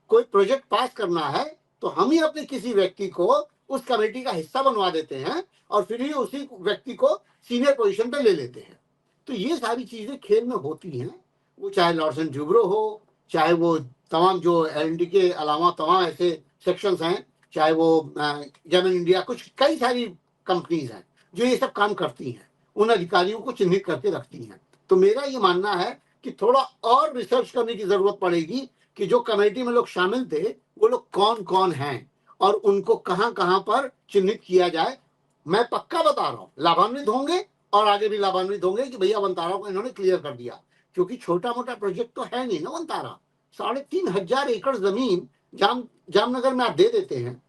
कोई प्रोजेक्ट पास करना है, तो हम ही अपने किसी व्यक्ति को उस कमेटी का हिस्सा बनवा देते हैं और फिर ही उसी व्यक्ति को सीनियर पोजीशन पे ले लेते हैं। तो ये सारी चीजें खेल में होती हैं। वो चाहे लॉर्सन जुब्रो हो, चाहे वो तमाम जो एल के अलावा तमाम ऐसे सेक्शंस हैं, चाहे वो जेमन इंडिया, कुछ कई सारी कंपनीज हैं जो ये सब काम करती हैं, उन अधिकारियों को चिन्हित करके रखती हैं। तो मेरा ये मानना है कि थोड़ा और रिसर्च करने की जरूरत पड़ेगी कि जो कमेटी में लोग शामिल थे वो लोग कौन कौन हैं और उनको कहां कहां पर चिन्हित किया जाए। मैं पक्का बता रहा हूं, लाभान्वित होंगे और आगे भी लाभान्वित होंगे कि भैया वंतारा को इन्होंने क्लियर कर दिया। क्योंकि छोटा मोटा प्रोजेक्ट तो है नहीं ना वंतारा। 3,500 एकड़ जमीन जामनगर में आप दे देते हैं,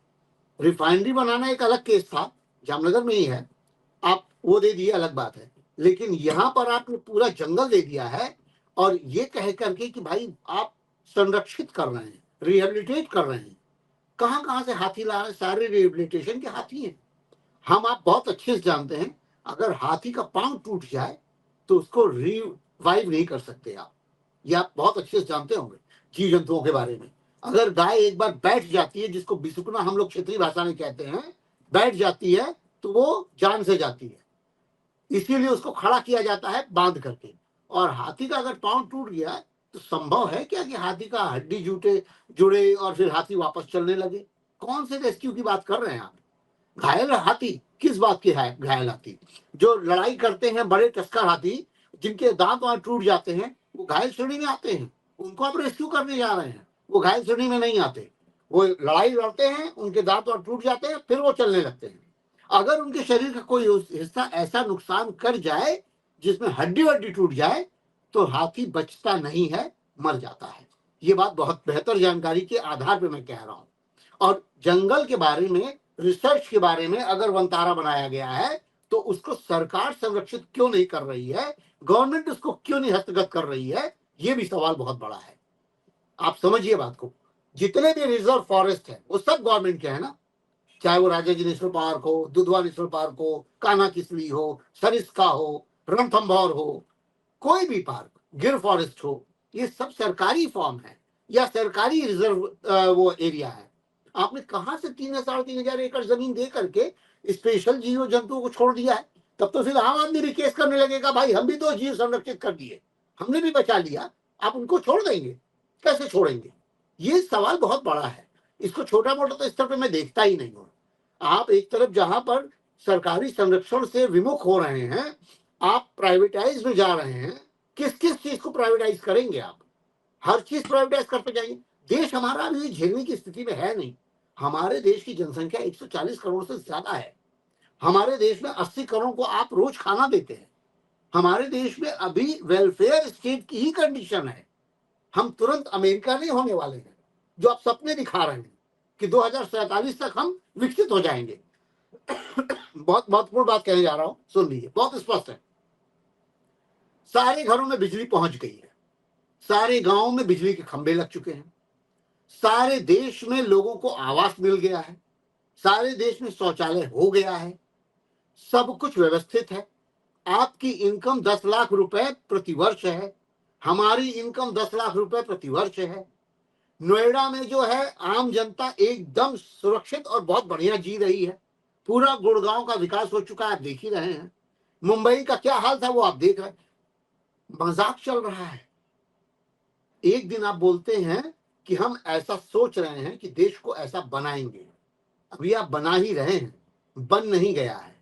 रिफाइनरी बनाना एक अलग केस था, जामनगर में ही है, आप वो दे दिए अलग बात है, लेकिन यहाँ पर आपने पूरा जंगल दे दिया है और ये कह करके कि भाई आप संरक्षित कर रहे हैं, रिहेबिलिटेट कर रहे हैं। कहाँ कहाँ से हाथी ला रहे हैं? सारे रिहेबिलिटेशन के हाथी हैं। हम आप बहुत अच्छे से जानते हैं, अगर हाथी का पांव टूट जाए तो उसको रिवाइव नहीं कर सकते आप, ये आप बहुत अच्छे से जानते होंगे जीव जंतुओं के बारे में। अगर गाय एक बार बैठ जाती है, जिसको बिसुकना हम लोग क्षेत्रीय भाषा में कहते हैं, बैठ जाती है तो वो जान से जाती है, इसीलिए उसको खड़ा किया जाता है बांध करके। और हाथी का अगर पांव टूट गया तो संभव है क्या कि हाथी का हड्डी जुड़े और फिर हाथी वापस चलने लगे? कौन से रेस्क्यू की बात कर रहे हैं आप? घायल हाथी किस बात के है? घायल हाथी जो लड़ाई करते हैं, बड़े टस्कर हाथी जिनके दांत वहां टूट जाते हैं, वो घायल श्रेणी में आते हैं, उनको आप रेस्क्यू करने जा रहे हैं। वो घायल श्रेणी में नहीं आते, वो लड़ाई लड़ते हैं, उनके दांत वहां टूट जाते हैं, फिर वो चलने लगते हैं। अगर उनके शरीर का कोई हिस्सा ऐसा नुकसान कर जाए जिसमें हड्डी वड्डी टूट जाए तो हाथी बचता नहीं है, मर जाता है। ये बात बहुत बेहतर जानकारी के आधार पर मैं कह रहा हूं। और जंगल के बारे में, रिसर्च के बारे में अगर वनतारा बनाया गया है तो उसको सरकार संरक्षित क्यों नहीं कर रही है? गवर्नमेंट उसको क्यों नहीं हस्तगत कर रही है? ये भी सवाल बहुत बड़ा है। आप समझिए बात को, जितने भी रिजर्व फॉरेस्ट है वो सब गवर्नमेंट के है ना, चाहे वो राजाजी नेशनल पार्क हो, दुधवा नेशनल पार्क हो, कान्हा किसली हो, सरिस्का हो, रणथंभौर हो, कोई भी पार्क, गिर फॉरेस्ट हो, ये सब सरकारी फॉर्म है या सरकारी रिजर्व वो एरिया है। आपने कहां से 3,000-3,500 एकड़ जमीन दे करके स्पेशल जीव जंतुओं को छोड़ दिया है? तब तो फिर आम आदमी भी केस करने लगेगा, भाई हम भी तो जीव संरक्षित कर दिए, हमने भी बचा लिया, आप उनको छोड़ देंगे? कैसे छोड़ेंगे? ये सवाल बहुत बड़ा है, इसको छोटा मोटा तो स्तर पर मैं देखता ही नहीं हूं। आप एक तरफ जहां पर सरकारी संरक्षण से विमुख हो रहे हैं, आप प्राइवेटाइज में जा रहे हैं। किस किस चीज को प्राइवेटाइज करेंगे आप? हर चीज प्राइवेटाइज करते जाएंगे। देश हमारा अभी झेलने की स्थिति में है नहीं। हमारे देश की जनसंख्या 140 करोड़ से ज्यादा है। हमारे देश में 80 करोड़ को आप रोज खाना देते हैं। हमारे देश में अभी वेलफेयर स्टेट की ही कंडीशन है। हम तुरंत अमेरिका नहीं होने वाले हैं जो आप सपने दिखा रहे हैं कि 2047 तक हम विकसित हो जाएंगे। बहुत महत्वपूर्ण बात कहने जा रहा हूं, सुन लीजिए, बहुत स्पष्ट है। सारे घरों में बिजली पहुंच गई है, सारे गांवों में बिजली के खंभे लग चुके हैं, सारे देश में लोगों को आवास मिल गया है, सारे देश में शौचालय हो गया है, सब कुछ व्यवस्थित है। आपकी इनकम 10 लाख रुपए प्रति वर्ष है, हमारी इनकम 10 लाख रुपए प्रति वर्ष है। नोएडा में जो है आम जनता एकदम सुरक्षित और बहुत बढ़िया जी रही है। पूरा गुड़गांव का विकास हो चुका है, आप देख ही रहे हैं। मुंबई का क्या हाल था वो आप देख रहे हैं। मजाक चल रहा है। एक दिन आप बोलते हैं कि हम ऐसा सोच रहे हैं कि देश को ऐसा बनाएंगे, अभी आप बना ही रहे हैं, बन नहीं गया है।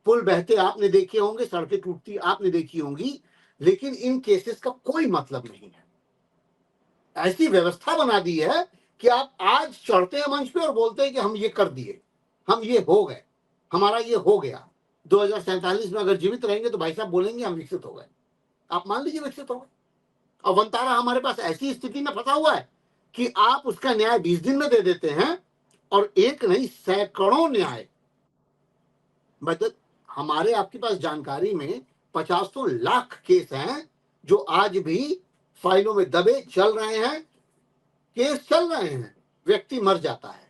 पुल बहते आपने देखे होंगे, सड़कें टूटती आपने देखी होंगी, लेकिन इन केसेस का कोई मतलब नहीं है। ऐसी व्यवस्था बना दी है कि आप आज चढ़ते हैं मंच पे और बोलते हैं कि हम ये कर दिए, हम ये हो गए, हमारा ये हो गया। 2047 में अगर जीवित रहेंगे तो भाई साहब बोलेंगे हम विकसित हो गए। आप मान लीजिए विकसित हो गए। और वनतारा हमारे पास ऐसी स्थिति में फंसा हुआ है कि आप उसका न्याय 20 दिन में दे देते हैं, और एक नहीं सैकड़ों न्याय, मतलब हमारे आपके पास जानकारी में 50 लाख केस हैं जो आज भी फाइलों में दबे चल रहे हैं। केस चल रहे हैं, व्यक्ति मर जाता है,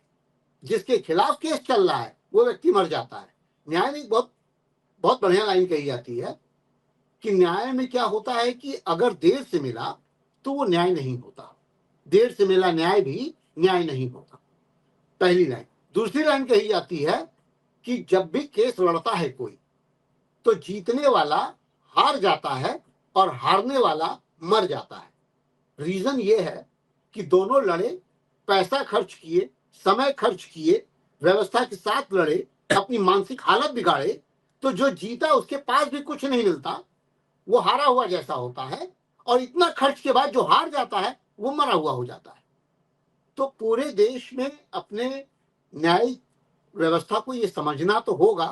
जिसके खिलाफ केस चल रहा है वो व्यक्ति मर जाता है। न्याय में बहुत बहुत बढ़िया लाइन कही जाती है कि न्याय में क्या होता है कि अगर देर से मिला तो वो न्याय नहीं होता, देर से मिला न्याय भी न्याय नहीं होता। पहली लाइन। दूसरी लाइन कही जाती है कि जब भी केस लड़ता है कोई तो जीतने वाला हार जाता है और हारने वाला मर जाता है। रीजन ये है कि दोनों लड़े, पैसा खर्च किए, समय खर्च किए, व्यवस्था के साथ लड़े, अपनी मानसिक हालत बिगाड़े, तो जो जीता उसके पास भी कुछ नहीं मिलता, वो हारा हुआ जैसा होता है, और इतना खर्च के बाद जो हार जाता है वो मरा हुआ हो जाता है। तो पूरे देश में अपने न्यायिक व्यवस्था को ये समझना तो होगा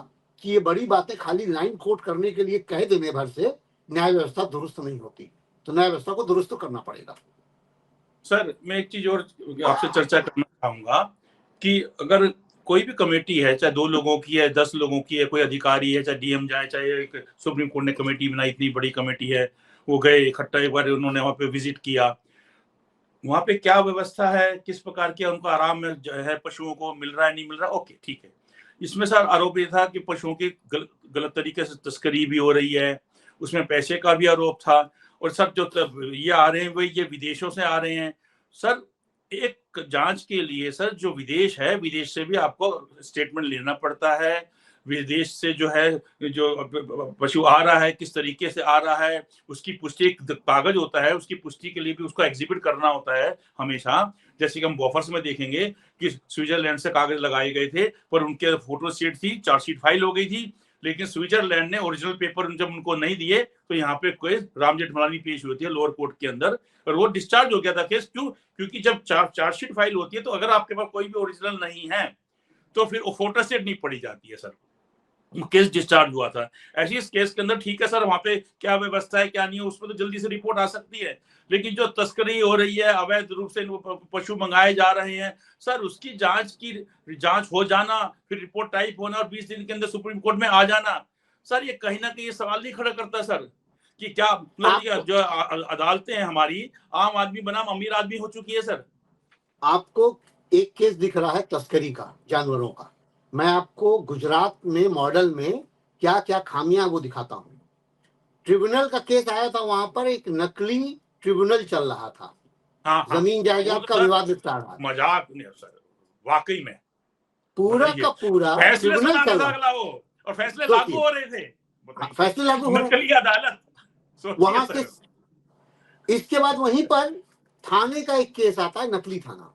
कि ये बड़ी बातें खाली लाइन कोट करने के लिए कह देने भर से न्याय व्यवस्था दुरुस्त नहीं होती, तो न्याय व्यवस्था को दुरुस्त करना पड़ेगा। सर मैं एक चीज और आपसे चर्चा करना चाहूंगा कि अगर कोई भी कमेटी है, चाहे 2 लोगों की है, 10 लोगों की है, कोई अधिकारी है, चाहे डीएम जाए, चाहे एक सुप्रीम कोर्ट ने कमेटी बनाई, इतनी बड़ी कमेटी है, वो गए इकट्ठा, एक बार उन्होंने वहां पे विजिट किया, वहां पे क्या व्यवस्था है, किस प्रकार के उनको आराम में जो है पशुओं को मिल रहा है, नहीं मिल रहा, ओके ठीक है। इसमें सर आरोप ये था कि पशुओं की गलत तरीके से तस्करी भी हो रही है, उसमें पैसे का भी आरोप था, और सर जो ये आ रहे हैं वो ये विदेशों से आ रहे हैं। सर एक जांच के लिए सर जो विदेश है, विदेश से भी आपको स्टेटमेंट लेना पड़ता है, विदेश से जो है जो पशु आ रहा है किस तरीके से आ रहा है उसकी पुष्टि, एक कागज होता है, उसकी पुष्टि के लिए भी उसको एग्जिबिट करना होता है हमेशा। जैसे कि हम बॉफर्स में देखेंगे कि स्विट्जरलैंड से कागज लगाए गए थे, पर उनके फोटो शीट थी, चार्जशीट फाइल हो गई थी, लेकिन स्विट्जरलैंड ने ओरिजिनल पेपर जब उनको नहीं दिए तो यहाँ पे कोई राम जेठमलानी पेश होती है लोअर कोर्ट के अंदर, और वो डिस्चार्ज हो गया था केस। क्यों? क्योंकि जब चार्जशीट फाइल होती है तो अगर आपके पास कोई भी ओरिजिनल नहीं है तो फिर वो फोटो स्टेट नहीं पड़ी जाती है सर, केस डिस्चार्ज हुआ था। ऐसी इस केस के अंदर ठीक है सर, वहां पे क्या व्यवस्था है क्या नहीं है उस पर तो जल्दी से रिपोर्ट आ सकती है, लेकिन जो तस्करी हो रही है, अवैध रूप से पशु मंगाए जा रहे हैं सर, उसकी जांच हो जाना, फिर रिपोर्ट टाइप होना और 20 दिन के अंदर सुप्रीम कोर्ट में आ जाना, सर ये कहीं ना कहीं ये सवाल नहीं खड़ा करता सर कि क्या मतलब जो अदालतें हैं हमारी आम आदमी बनाम अमीर आदमी हो चुकी है सर। आपको एक केस दिख रहा है तस्करी का, जानवरों का। मैं आपको गुजरात में मॉडल में क्या क्या खामियां वो दिखाता हूँ। ट्रिब्यूनल का केस आया था, वहां पर एक नकली ट्रिब्यूनल चल रहा था। हाँ, जमीन जायदाद का विवाद निपटा रहा था। मजाक नहीं सर, वाकई में पूरा का पूरा फैसले ट्रिब्यूनल चल रहा अगला वो, और फैसले लागू हो रहे थे, फैसले लागू हो रहे नकली अदालत वहां से। इसके बाद वहीं पर थाने का एक केस आता है, नकली थाना,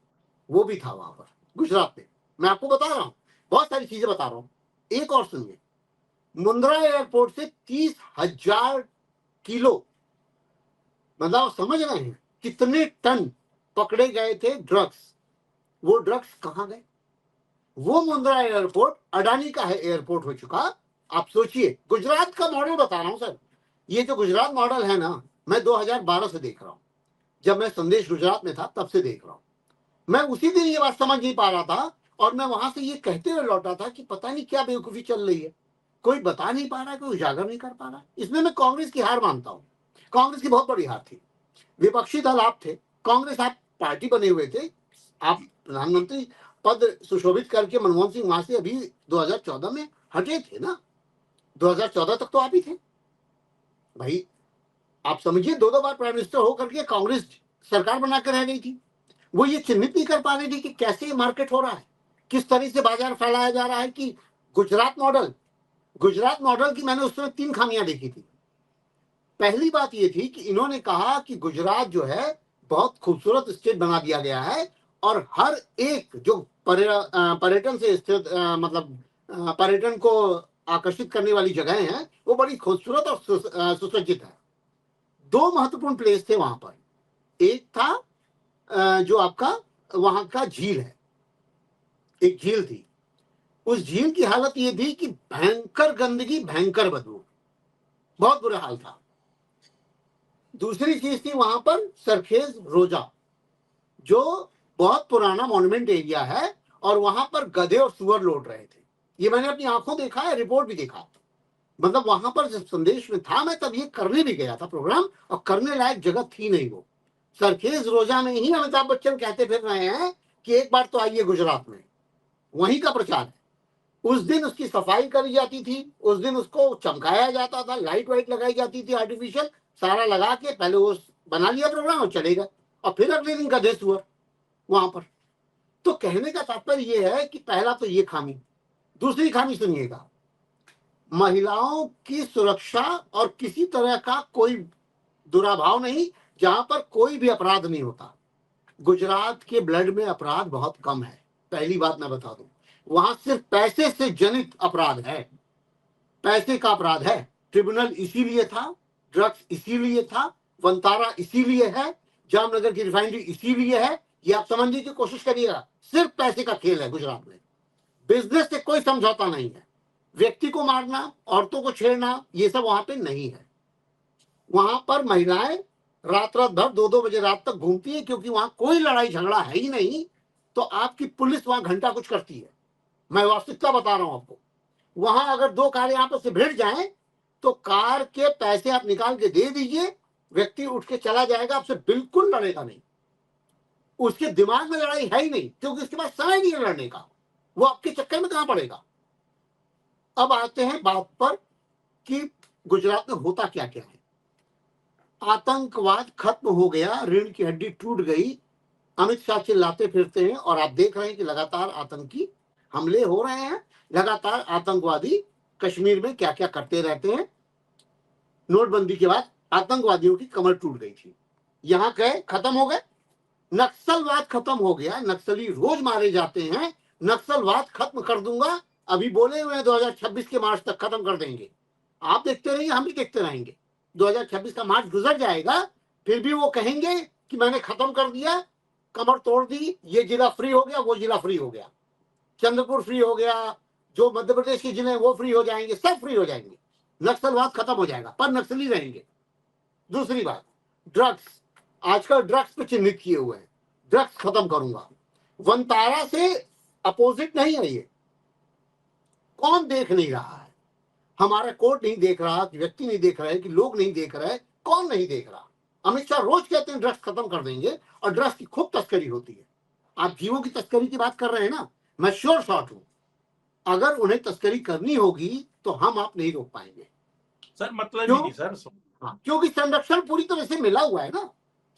वो भी था वहां पर गुजरात में। मैं आपको बता रहा हूँ, बहुत सारी चीजें बता रहा हूँ। एक और सुनिए, मुंद्रा एयरपोर्ट से 30,000 किलो, मतलब समझ रहे हैं कितने टन पकड़े गए थे ड्रग्स। वो ड्रग्स कहाँ गए? वो मुंद्रा एयरपोर्ट अडानी का है एयरपोर्ट हो चुका। आप सोचिए, गुजरात का मॉडल बता रहा हूं सर। ये जो गुजरात मॉडल है ना, मैं 2012 से देख रहा हूं, जब मैं संदेश गुजरात में था तब से देख रहा हूं। मैं उसी दिन ये बात समझ नहीं पा रहा था, और मैं वहां से ये कहते हुए लौटा था कि पता नहीं क्या बेवकूफी चल रही है, कोई बता नहीं पा रहा है, कोई उजागर नहीं कर पा रहा। इसमें मैं कांग्रेस की हार मानता हूँ। कांग्रेस की बहुत बड़ी हार थी। विपक्षी दल आप थे, कांग्रेस आप पार्टी बने हुए थे, आप प्रधानमंत्री पद सुशोभित करके मनमोहन सिंह वहां से अभी 2014 में हटे थे ना, 2014 तक तो आप ही थे भाई। आप समझिए, 2 बार प्राइम मिनिस्टर होकर के कांग्रेस सरकार बनाकर रह गई थी। वो ये चिन्हित नहीं कर पा रही थी कि कैसे ये मार्केट हो रहा है, किस तरह से बाजार फैलाया जा रहा है। कि गुजरात मॉडल की मैंने उसमें 3 खामियां देखी थी। पहली बात ये थी कि इन्होंने कहा कि गुजरात जो है बहुत खूबसूरत स्टेट बना दिया गया है, और हर एक जो पर्यटन से स्थित मतलब पर्यटन को आकर्षित करने वाली जगहें हैं वो बड़ी खूबसूरत और सुसज्जित है। 2 महत्वपूर्ण प्लेस थे वहां पर। एक था जो आपका वहां का झील है, एक झील थी। उस झील की हालत ये थी कि भयंकर गंदगी, भयंकर बदबू, बहुत बुरा हाल था। दूसरी चीज थी वहां पर सरखेज रोजा, जो बहुत पुराना मॉन्यूमेंट एरिया है, और वहां पर गधे और सुअर लौट रहे थे। ये मैंने अपनी आंखों देखा है, रिपोर्ट भी देखा। मतलब वहां पर जब संदेश में था मैं, तब ये करने भी गया था प्रोग्राम, और करने लायक जगह थी नहीं वो। सरखेज रोजा में ही अमिताभ बच्चन कहते फिर रहे हैं कि एक बार तो आइए गुजरात में, वहीं का प्रचार है। उस दिन उसकी सफाई करी जाती थी, उस दिन उसको चमकाया जाता था, लाइट वाइट लगाई जाती थी आर्टिफिशियल, सारा लगा के पहले वो बना लिया प्रोग्राम और चलेगा, और फिर अगले दिन गधे सुअर वहां पर। तो कहने का तात्पर्य यह है कि पहला तो ये खामी। दूसरी खामी सुनिएगा, महिलाओं की सुरक्षा और किसी तरह का कोई दुराभाव नहीं, जहां पर कोई भी अपराध नहीं होता। गुजरात के ब्लड में अपराध बहुत कम है, पहली बात मैं बता दूं। वहां सिर्फ पैसे से जनित अपराध है, पैसे का अपराध है। ट्रिब्यूनल इसीलिए था, ड्रग्स इसीलिए था, वंतारा इसीलिए है, जामनगर की रिफाइनरी इसीलिए है। ये आप समझने की कोशिश करिएगा, सिर्फ पैसे का खेल है गुजरात में। बिजनेस से कोई समझौता नहीं है। व्यक्ति को मारना, औरतों को छेड़ना, ये सब वहां पे नहीं है। वहां पर महिलाएं रात भर 2-2 बजे रात तक घूमती है, क्योंकि वहां कोई लड़ाई झगड़ा है ही नहीं, तो आपकी पुलिस वहां घंटा कुछ करती है। मैं वास्तविकता बता रहा हूं आपको। वहां अगर दो कारें आपस में भिड़ जाएं तो कार के पैसे आप निकाल के दे दीजिए, व्यक्ति उठ के चला जाएगा, आपसे बिल्कुल लड़ेगा नहीं। उसके दिमाग में लड़ाई है ही नहीं, क्योंकि उसके पास समय नहीं है लड़ने का, वो आपके चक्कर में कहां पड़ेगा। अब आते हैं बात पर कि गुजरात में होता क्या क्या है। आतंकवाद खत्म हो गया, रीढ़ की हड्डी टूट गई। अमित शाह चिल्लाते फिरते हैं और आप देख रहे हैं कि लगातार आतंकी हमले हो रहे हैं, लगातार आतंकवादी कश्मीर में क्या क्या करते रहते हैं। नोटबंदी के बाद आतंकवादियों की कमर टूट गई थी, यहां गए खत्म हो गए। नक्सलवाद खत्म हो गया, नक्सली रोज मारे जाते हैं, नक्सलवाद खत्म कर दूंगा, अभी बोले हुए हैं 2026 के मार्च तक खत्म कर देंगे। आप देखते रहिए, हम भी देखते रहेंगे। 2026 का मार्च गुजर जाएगा, फिर भी वो कहेंगे कि मैंने खत्म कर दिया, कमर तोड़ दी, ये जिला फ्री हो गया, वो जिला फ्री हो गया, चंद्रपुर फ्री हो गया, जो मध्य प्रदेश के जिले हैं वो फ्री हो जाएंगे, सब फ्री हो जाएंगे, नक्सलवाद खत्म हो जाएगा, पर नक्सली रहेंगे। दूसरी बात, ड्रग्स, आजकल ड्रग्स पे चिन्हित किए हुए हैं, ड्रग्स खत्म करूंगा। वनतारा से अपोजिट नहीं है ये। कौन देख नहीं रहा है? हमारा कोर्ट नहीं देख रहा, व्यक्ति नहीं देख रहा है, कि लोग नहीं देख रहे, कौन नहीं देख रहा? अमित शाह रोज कहते हैं ड्रग्स खत्म कर देंगे, और ड्रग्स की खूब तस्करी होती है। आप जीवों की तस्करी की बात कर रहे हैं ना, मैं श्योर शॉट हूं, अगर उन्हें तस्करी करनी होगी तो हम आप नहीं रोक पाएंगे। सर मतलब क्यों? ही नहीं सर। हाँ, क्योंकि संरक्षण पूरी तरह से मिला हुआ है ना,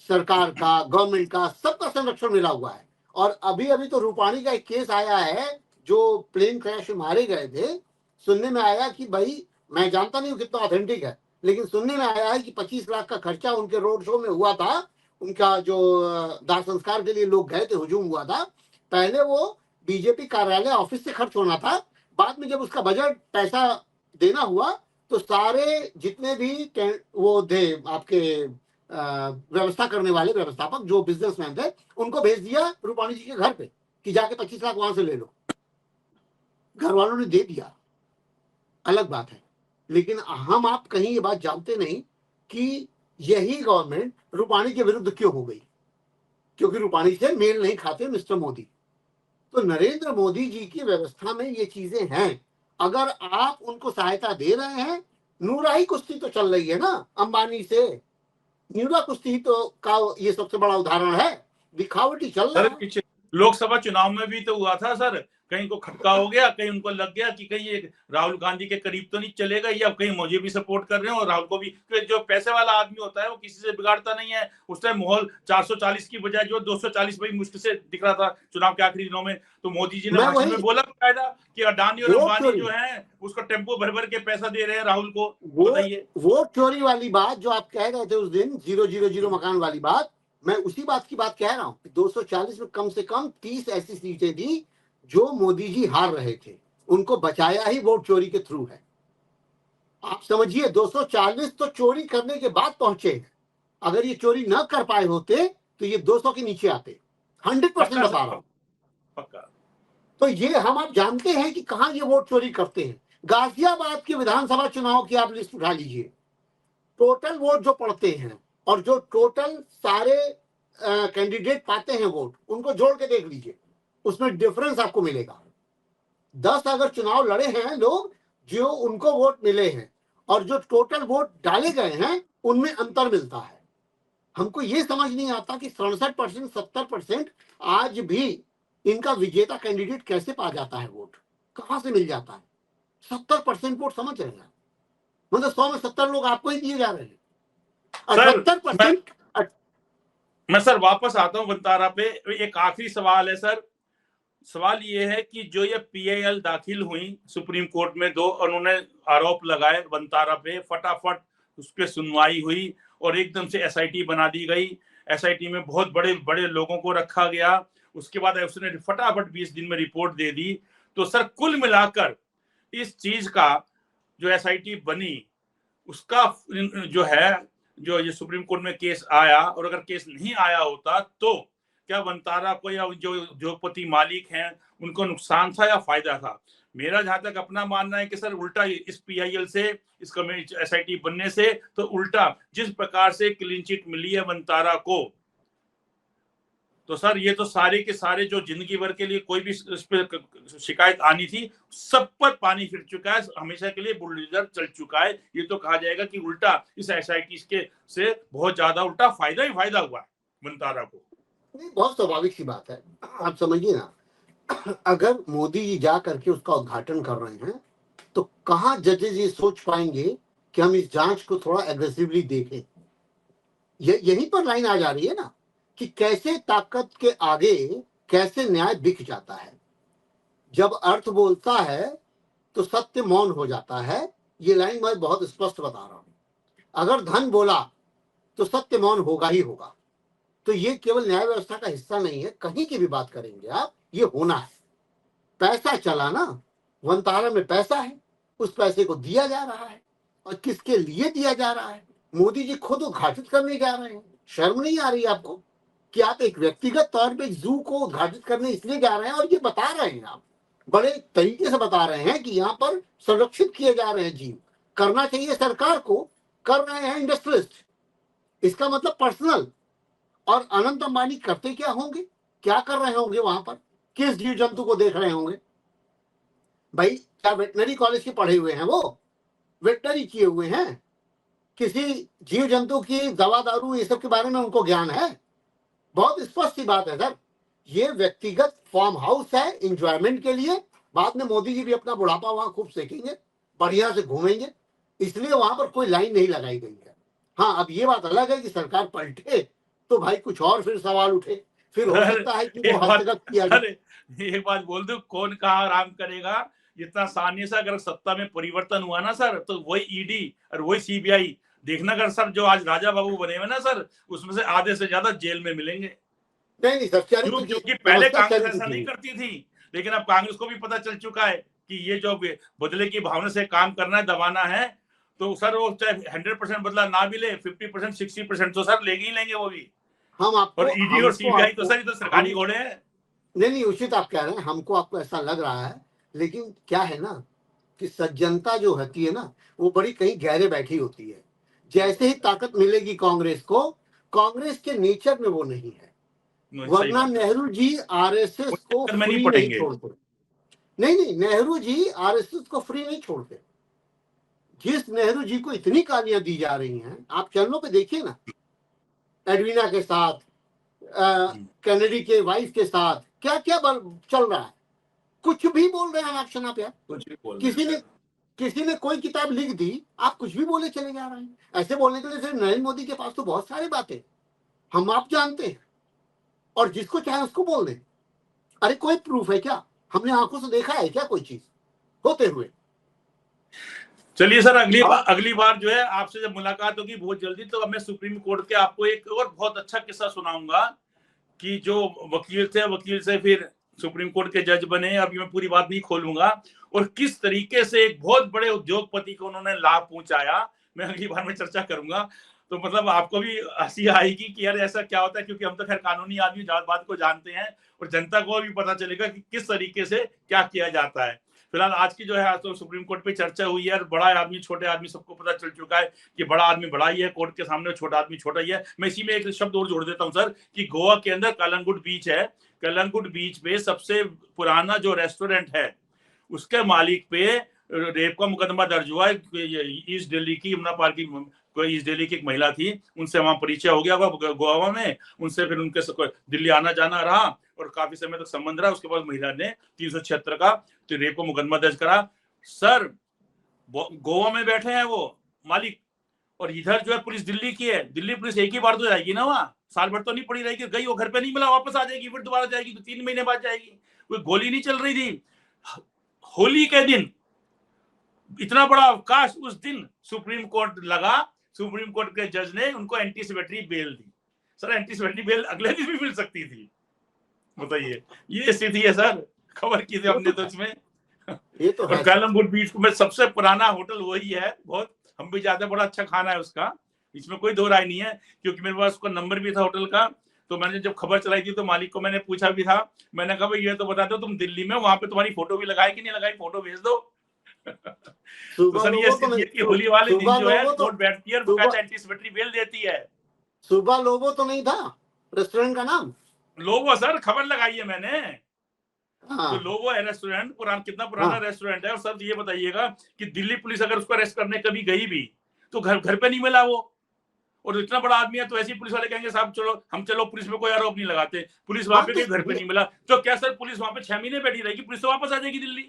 सरकार का, गवर्नमेंट का, सबका संरक्षण मिला हुआ है। और अभी अभी तो रूपाणी का एक केस आया है, जो प्लेन क्रैश में मारे गए थे। सुनने में आया कि भाई, मैं जानता नहीं हूँ कितना ऑथेंटिक है, लेकिन सुनने में आया है कि 25 लाख का खर्चा उनके रोड शो में हुआ था। उनका जो दाह संस्कार के लिए लोग गए थे, हुजूम हुआ था। पहले वो बीजेपी कार्यालय ऑफिस से खर्च होना था, बाद में जब उसका बजट पैसा देना हुआ तो सारे जितने भी वो थे आपके व्यवस्था करने वाले व्यवस्थापक, जो बिजनेसमैन थे, उनको भेज दिया रूपाणी जी के घर पे कि जाके 25 लाख वहां से ले लो। घर वालों ने दे दिया, अलग बात है, लेकिन हम आप कहीं ये बात जानते नहीं कि यही गवर्नमेंट रूपाणी के विरुद्ध क्यों हो गई, क्योंकि रूपाणी से मेल नहीं खाते मिस्टर मोदी। तो नरेंद्र मोदी जी की व्यवस्था में ये चीजें हैं। अगर आप उनको सहायता दे रहे हैं, नूराही कुश्ती तो चल रही है ना अंबानी से, न्यूरा कुश्ती तो का ये सबसे बड़ा उदाहरण है, दिखावटी चल रहा सर है। पीछे लोकसभा चुनाव में भी तो हुआ था सर, कहीं को खटका हो गया, कहीं उनको लग गया कि कहीं ये राहुल गांधी के करीब तो नहीं चलेगा, या कहीं मुझे भी सपोर्ट कर रहे हैं और राहुल को भी। जो पैसे वाला आदमी होता है वो किसी से बिगाड़ता नहीं है। उस टाइम माहौल 440 की बजाय जो 240 भाई मुश्किल से दिख रहा था चुनाव के आखिरी दिनों में, तो मोदी जी ने मैं भाषण वही में बोला कायदा कि अडानी और वोट अंबानी चोरी, जो है उसको टेम्पो भर भर के पैसा दे रहे हैं राहुल को। वो बताइए। वोट चोरी वाली बात जो आप कह रहे थे उस दिन, 000 मकान वाली बात, मैं उसी बात की बात कह रहा हूं। 240 में कम से कम 30 ऐसी सीटें थी जो मोदी जी हार रहे थे, उनको बचाया ही वोट चोरी के थ्रू है। आप समझिए, 240 तो चोरी करने के बाद पहुंचे। अगर ये चोरी न कर पाए होते तो ये 200 के नीचे आते, 100% पक्का बता रहा सर, हूं। पक्का। तो ये हम आप जानते हैं कि कहां ये वोट चोरी करते हैं। गाजियाबाद के विधानसभा चुनाव की आप लिस्ट उठा लीजिए, टोटल वोट जो पड़ते हैं और जो टोटल सारे कैंडिडेट पाते हैं वोट, उनको जोड़ के देख लीजिए, उसमें डिफरेंस आपको मिलेगा। 10 अगर चुनाव लड़े हैं लोग, जो उनको वोट मिले हैं और जो टोटल वोट डाले गए हैं, उनमें अंतर मिलता है। हमको ये समझ नहीं आता कि 67%, 70% आज भी इनका विजेता कैंडिडेट कैसे पा जाता है वोट, कहां से मिल जाता है। 70% वोट, समझ रहे हैं? मतलब 100 में 70 लोग आपको ही दिए जा रहे हैं। सर 78%। मैं सर वापस आता हूं वंतारा पे। एक आखिरी सवाल है सर। सवाल ये है कि जो ये पीआईएल दाखिल हुई सुप्रीम कोर्ट में, दो उन्होंने आरोप लगाए वंतारा पे, फटाफट उस पर सुनवाई हुई और एकदम से एसआईटी बना दी गई। एसआईटी में बहुत बड़े बड़े लोगों को रखा गया। उसके बाद उसने फटाफट 20 दिन में रिपोर्ट दे दी। तो सर कुल मिलाकर इस चीज का जो एसआईटी बनी, उसका जो है, जो ये सुप्रीम कोर्ट में केस आया, और अगर केस नहीं आया होता तो क्या वंतारा को या जो उद्योगपति मालिक हैं उनको नुकसान था या फायदा था? मेरा जहां तक अपना मानना है कि सर उल्टा, इस पीआईएल से, इस कमेटी एसआईटी बनने से तो उल्टा जिस प्रकार से क्लीन चिट मिली है वंतारा को, तो सर ये तो सारे के सारे जो जिंदगी भर के लिए कोई भी इस पे शिकायत आनी थी, सब पर पानी फिर चुका है, हमेशा के लिए बुलडोजर चल चुका है। ये तो कहा जाएगा कि उल्टा इस एसआईटी के से बहुत ज्यादा उल्टा फायदा ही फायदा हुआ वनतारा को। नहीं, बहुत स्वाभाविक सी बात है। आप समझिए ना, अगर मोदी जी जा करके उसका उद्घाटन कर रहे हैं तो कहाँ जजेस ये सोच पाएंगे कि हम इस जांच को थोड़ा एग्रेसिवली देखें। यहीं पर लाइन आ जा रही है ना कि कैसे ताकत के आगे कैसे न्याय बिक जाता है। जब अर्थ बोलता है तो सत्य मौन हो जाता है। ये लाइन मैं बहुत स्पष्ट बता रहा हूं। अगर धन बोला तो सत्य मौन होगा ही होगा। तो ये केवल न्याय व्यवस्था का हिस्सा नहीं है, कहीं की भी बात करेंगे आप, ये होना है। पैसा चला ना, वनतारा में पैसा है, उस पैसे को दिया जा रहा है, और किसके लिए दिया जा रहा है मोदी जी खुद उद्घाटित करने जा रहे हैं। शर्म नहीं आ रही आपको कि आप एक व्यक्तिगत तौर पे जू को उद्घाटित करने इसलिए जा रहे हैं, और ये बता रहे हैं, आप बड़े तरीके से बता रहे हैं कि यहाँ पर संरक्षित किए जा रहे हैं जीव। करना चाहिए सरकार को, कर रहे हैं इंडस्ट्रियलिस्ट। इसका मतलब पर्सनल। और अनंत अंबानी करते क्या होंगे, क्या कर रहे होंगे वहां पर, किस जीव जंतु को देख रहे होंगे भाई? क्या वेटनरी कॉलेज के पढ़े हुए हैं वो? वेटनरी किए हुए हैं? किसी जीव जंतु की दवा दारू ये सब के बारे में उनको ज्ञान है? बहुत स्पष्ट सी बात है सर। ये व्यक्तिगत फार्म हाउस है इंजॉयमेंट के लिए। बाद में मोदी जी भी अपना बुढ़ापा वहां खूब सेकेंगे, बढ़िया से घूमेंगे, इसलिए वहां पर कोई लाइन नहीं लगाई गई है। हाँ, अब ये बात अलग है कि सरकार पलटे तो भाई कुछ और फिर सवाल उठे, फिर हो सकता है कि वो हस्तगत किया जाए। एक बात बोल दो, कौन कहाँ आराम करेगा? इतना आसानी से अगर सत्ता में परिवर्तन हुआ ना सर, तो वही ईडी और वही सीबीआई देखना कर सर, जो आज राजा बाबू बने हुए ना सर, उसमें से आधे से ज्यादा जेल में मिलेंगे। नहीं सर, क्योंकि पहले कांग्रेस ऐसा नहीं करती थी, लेकिन अब कांग्रेस को भी पता चल चुका है कि ये जो बदले की भावना से काम करना है, दबाना है, तो सर वो चाहे 100% बदला ना मिले, 50% 60% तो सर लेंगे ही लेंगे वो भी। हम आपको, और ईडी और सीबीआई तो सर ये तो सरकारी घोड़े हैं। नहीं, उचित आप कह रहे हैं, हमको आपको ऐसा लग रहा है, लेकिन क्या है ना कि सज्जनता जो होती है ना, वो बड़ी कहीं गहरे बैठी होती है। जैसे ही ताकत मिलेगी कांग्रेस को, कांग्रेस के नेचर में वो नहीं है। वरना नेहरू जी आरएसएस को फ्री नहीं छोड़ते। नहीं, नेहरू जी आरएसएस को फ्री नहीं छोड़ते। जिस नेहरू जी को इतनी गालियां दी जा रही हैं, आप चैनलों पे देखिए ना, एडवीना के साथ, कैनेडी के वाइफ के साथ क्या क्या चल रहा है। कुछ भी बोल रहे हैं आप शनाप यार, किसी ने कोई किताब लिख दी, आप कुछ भी बोले चले जा रहे हैं। ऐसे बोलने के लिए सिर्फ नरेंद्र मोदी के पास तो बहुत सारी बातें हम आप जानते हैं, और जिसको चाहे उसको बोल दें। अरे कोई प्रूफ है क्या? हमने आंखों से देखा है क्या कोई चीज होते हुए? चलिए सर, अगली बार जो है आपसे जब मुलाकात होगी बहुत जल्दी, तो मैं सुप्रीम कोर्ट के आपको एक और बहुत अच्छा किस्सा सुनाऊंगा कि जो वकील से फिर सुप्रीम कोर्ट के जज बने। अभी मैं पूरी बात नहीं खोलूंगा, और किस तरीके से एक बहुत बड़े उद्योगपति को उन्होंने लाभ पहुंचाया, मैं अगली बार में चर्चा करूंगा। तो मतलब आपको भी हंसी आएगी कि यार ऐसा क्या होता है, क्योंकि हम तो खैर कानूनी आदमी बात को जानते हैं, और जनता को भी पता चलेगा कि किस तरीके से क्या किया जाता है। फिलहाल आज की जो है, आज तो सुप्रीम कोर्ट पे चर्चा हुई है, बड़ा आदमी छोटे आदमी सबको पता चल चुका है कि बड़ा आदमी बड़ा ही है कोर्ट के सामने, छोटा आदमी छोटा ही है। मैं इसी में एक शब्द और जोड़ देता हूं सर, कि गोवा के अंदर कलंगुट बीच है, कलंगुट बीच पे सबसे पुराना जो रेस्टोरेंट है, उसके मालिक पे रेप का मुकदमा दर्ज हुआ है। ईस्ट दिल्ली की यमुना पार्क की ईस्ट दिल्ली की एक महिला थी, उनसे वहां परिचय हो गया गोवा में, उनसे फिर उनके दिल्ली आना जाना रहा और काफी समय तक संबंध रहा। उसके बाद महिला ने 376 का तो रेप का मुकदमा दर्ज करा। सर गोवा में बैठे हैं वो मालिक, और इधर जो है पुलिस दिल्ली की है। दिल्ली पुलिस एक ही बार तो जाएगी ना वहां, साल भर तो नहीं पड़ी रहेगी। गई वो घर पे नहीं मिला, वापस आ जाएगी, फिर दोबारा जाएगी, तो 3 महीने बाद जाएगी। कोई गोली नहीं चल रही थी। होली के दिन इतना बड़ा अवकाश, उस दिन सुप्रीम कोर्ट लगा, सुप्रीम कोर्ट के जज ने उनको एंटीसिपेटरी बेल दी। सर एंटीसिपेटरी बेल अगले दिन भी मिल सकती थी, बताइए। ये स्थिति है सर, खबर की थी हमने तो इसमें। ये तो है। कलंगुट बीच में सबसे पुराना होटल वही है, बहुत हम भी जाते, बड़ा अच्छा खाना है उसका, इसमें कोई दो राय नहीं है। क्योंकि मेरे पास उसका नंबर भी था होटल का, तो मैंने जब खबर चलाई थी तो मालिक को मैंने पूछा भी था। मैंने कहा भाई ये तो बता दो तुम दिल्ली में, वहां पे तुम्हारी फोटो भी लगाई कि नहीं लगाई, फोटो भेज दो। तो सर ये स्थिति की होली वाले दिन जो है कोर्ट बैठती है और एंटीसिपेटरी बेल देती है। सुबह लोगो तो नहीं था रेस्टोरेंट का नाम? लोगो सर खबर लगाई है मैंने। हाँ जो लोगो है रेस्टोरेंट, कितना पुराना हाँ रेस्टोरेंट है। और सर ये बताइएगा कि दिल्ली पुलिस अगर उसको अरेस्ट करने कभी गई भी तो घर पे नहीं मिला वो। और इतना बड़ा आदमी है तो ऐसी पुलिस वाले कहेंगे साहब चलो पुलिस में कोई आरोप नहीं लगाते, पुलिस वहां हाँ पे तो गई, घर पे नहीं मिला। तो क्या सर पुलिस वहां पे 6 महीने बैठी रहेगी? पुलिस तो वापस आ जाएगी दिल्ली।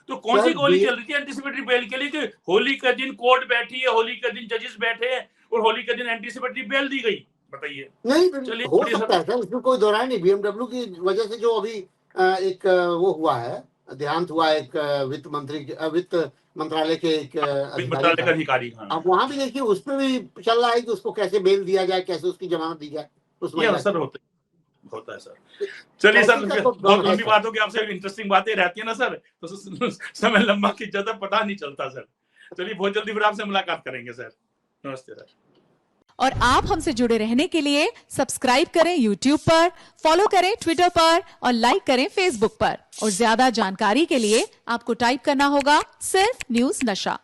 तो कौन सी सर गोली चल रही थी एंटीसिपेटरी बेल के लिए कि होली के दिन कोर्ट बैठी है, होली के दिन जजेस बैठे हैं और होली के दिन एंटीसिपेटरी बेल दी गई? बताइए। नहीं चलिए हो छोड़िए सकता सर। है सर, इसमें कोई दो राय नहीं। बीएमडब्ल्यू की वजह से जो अभी एक वो हुआ है, देहांत हुआ एक वित्त मंत्रालय के एक वित्त अधिकारी मंत्रालय का का। अधिकारी, हाँ। अब वहां भी देखिए उस पर भी चल रहा है कि उसको कैसे बेल दिया जाए, कैसे उसकी जमानत दी जाए उस ये महिला अवसर की। होता है सर। चलिए सर, पैसे का तो बहुत दम है लंबी सर। बात होगी, आपसे इंटरेस्टिंग बातें रहती है ना सर, तो समय लंबा खिंच जाता, पता नहीं चलता सर। चलिए बहुत जल्दी फिर आपसे मुलाकात करेंगे सर। नमस्ते सर। और आप हमसे जुड़े रहने के लिए सब्सक्राइब करें YouTube पर, फॉलो करें Twitter पर और लाइक करें Facebook पर। और ज्यादा जानकारी के लिए आपको टाइप करना होगा सिर्फ न्यूज नशा।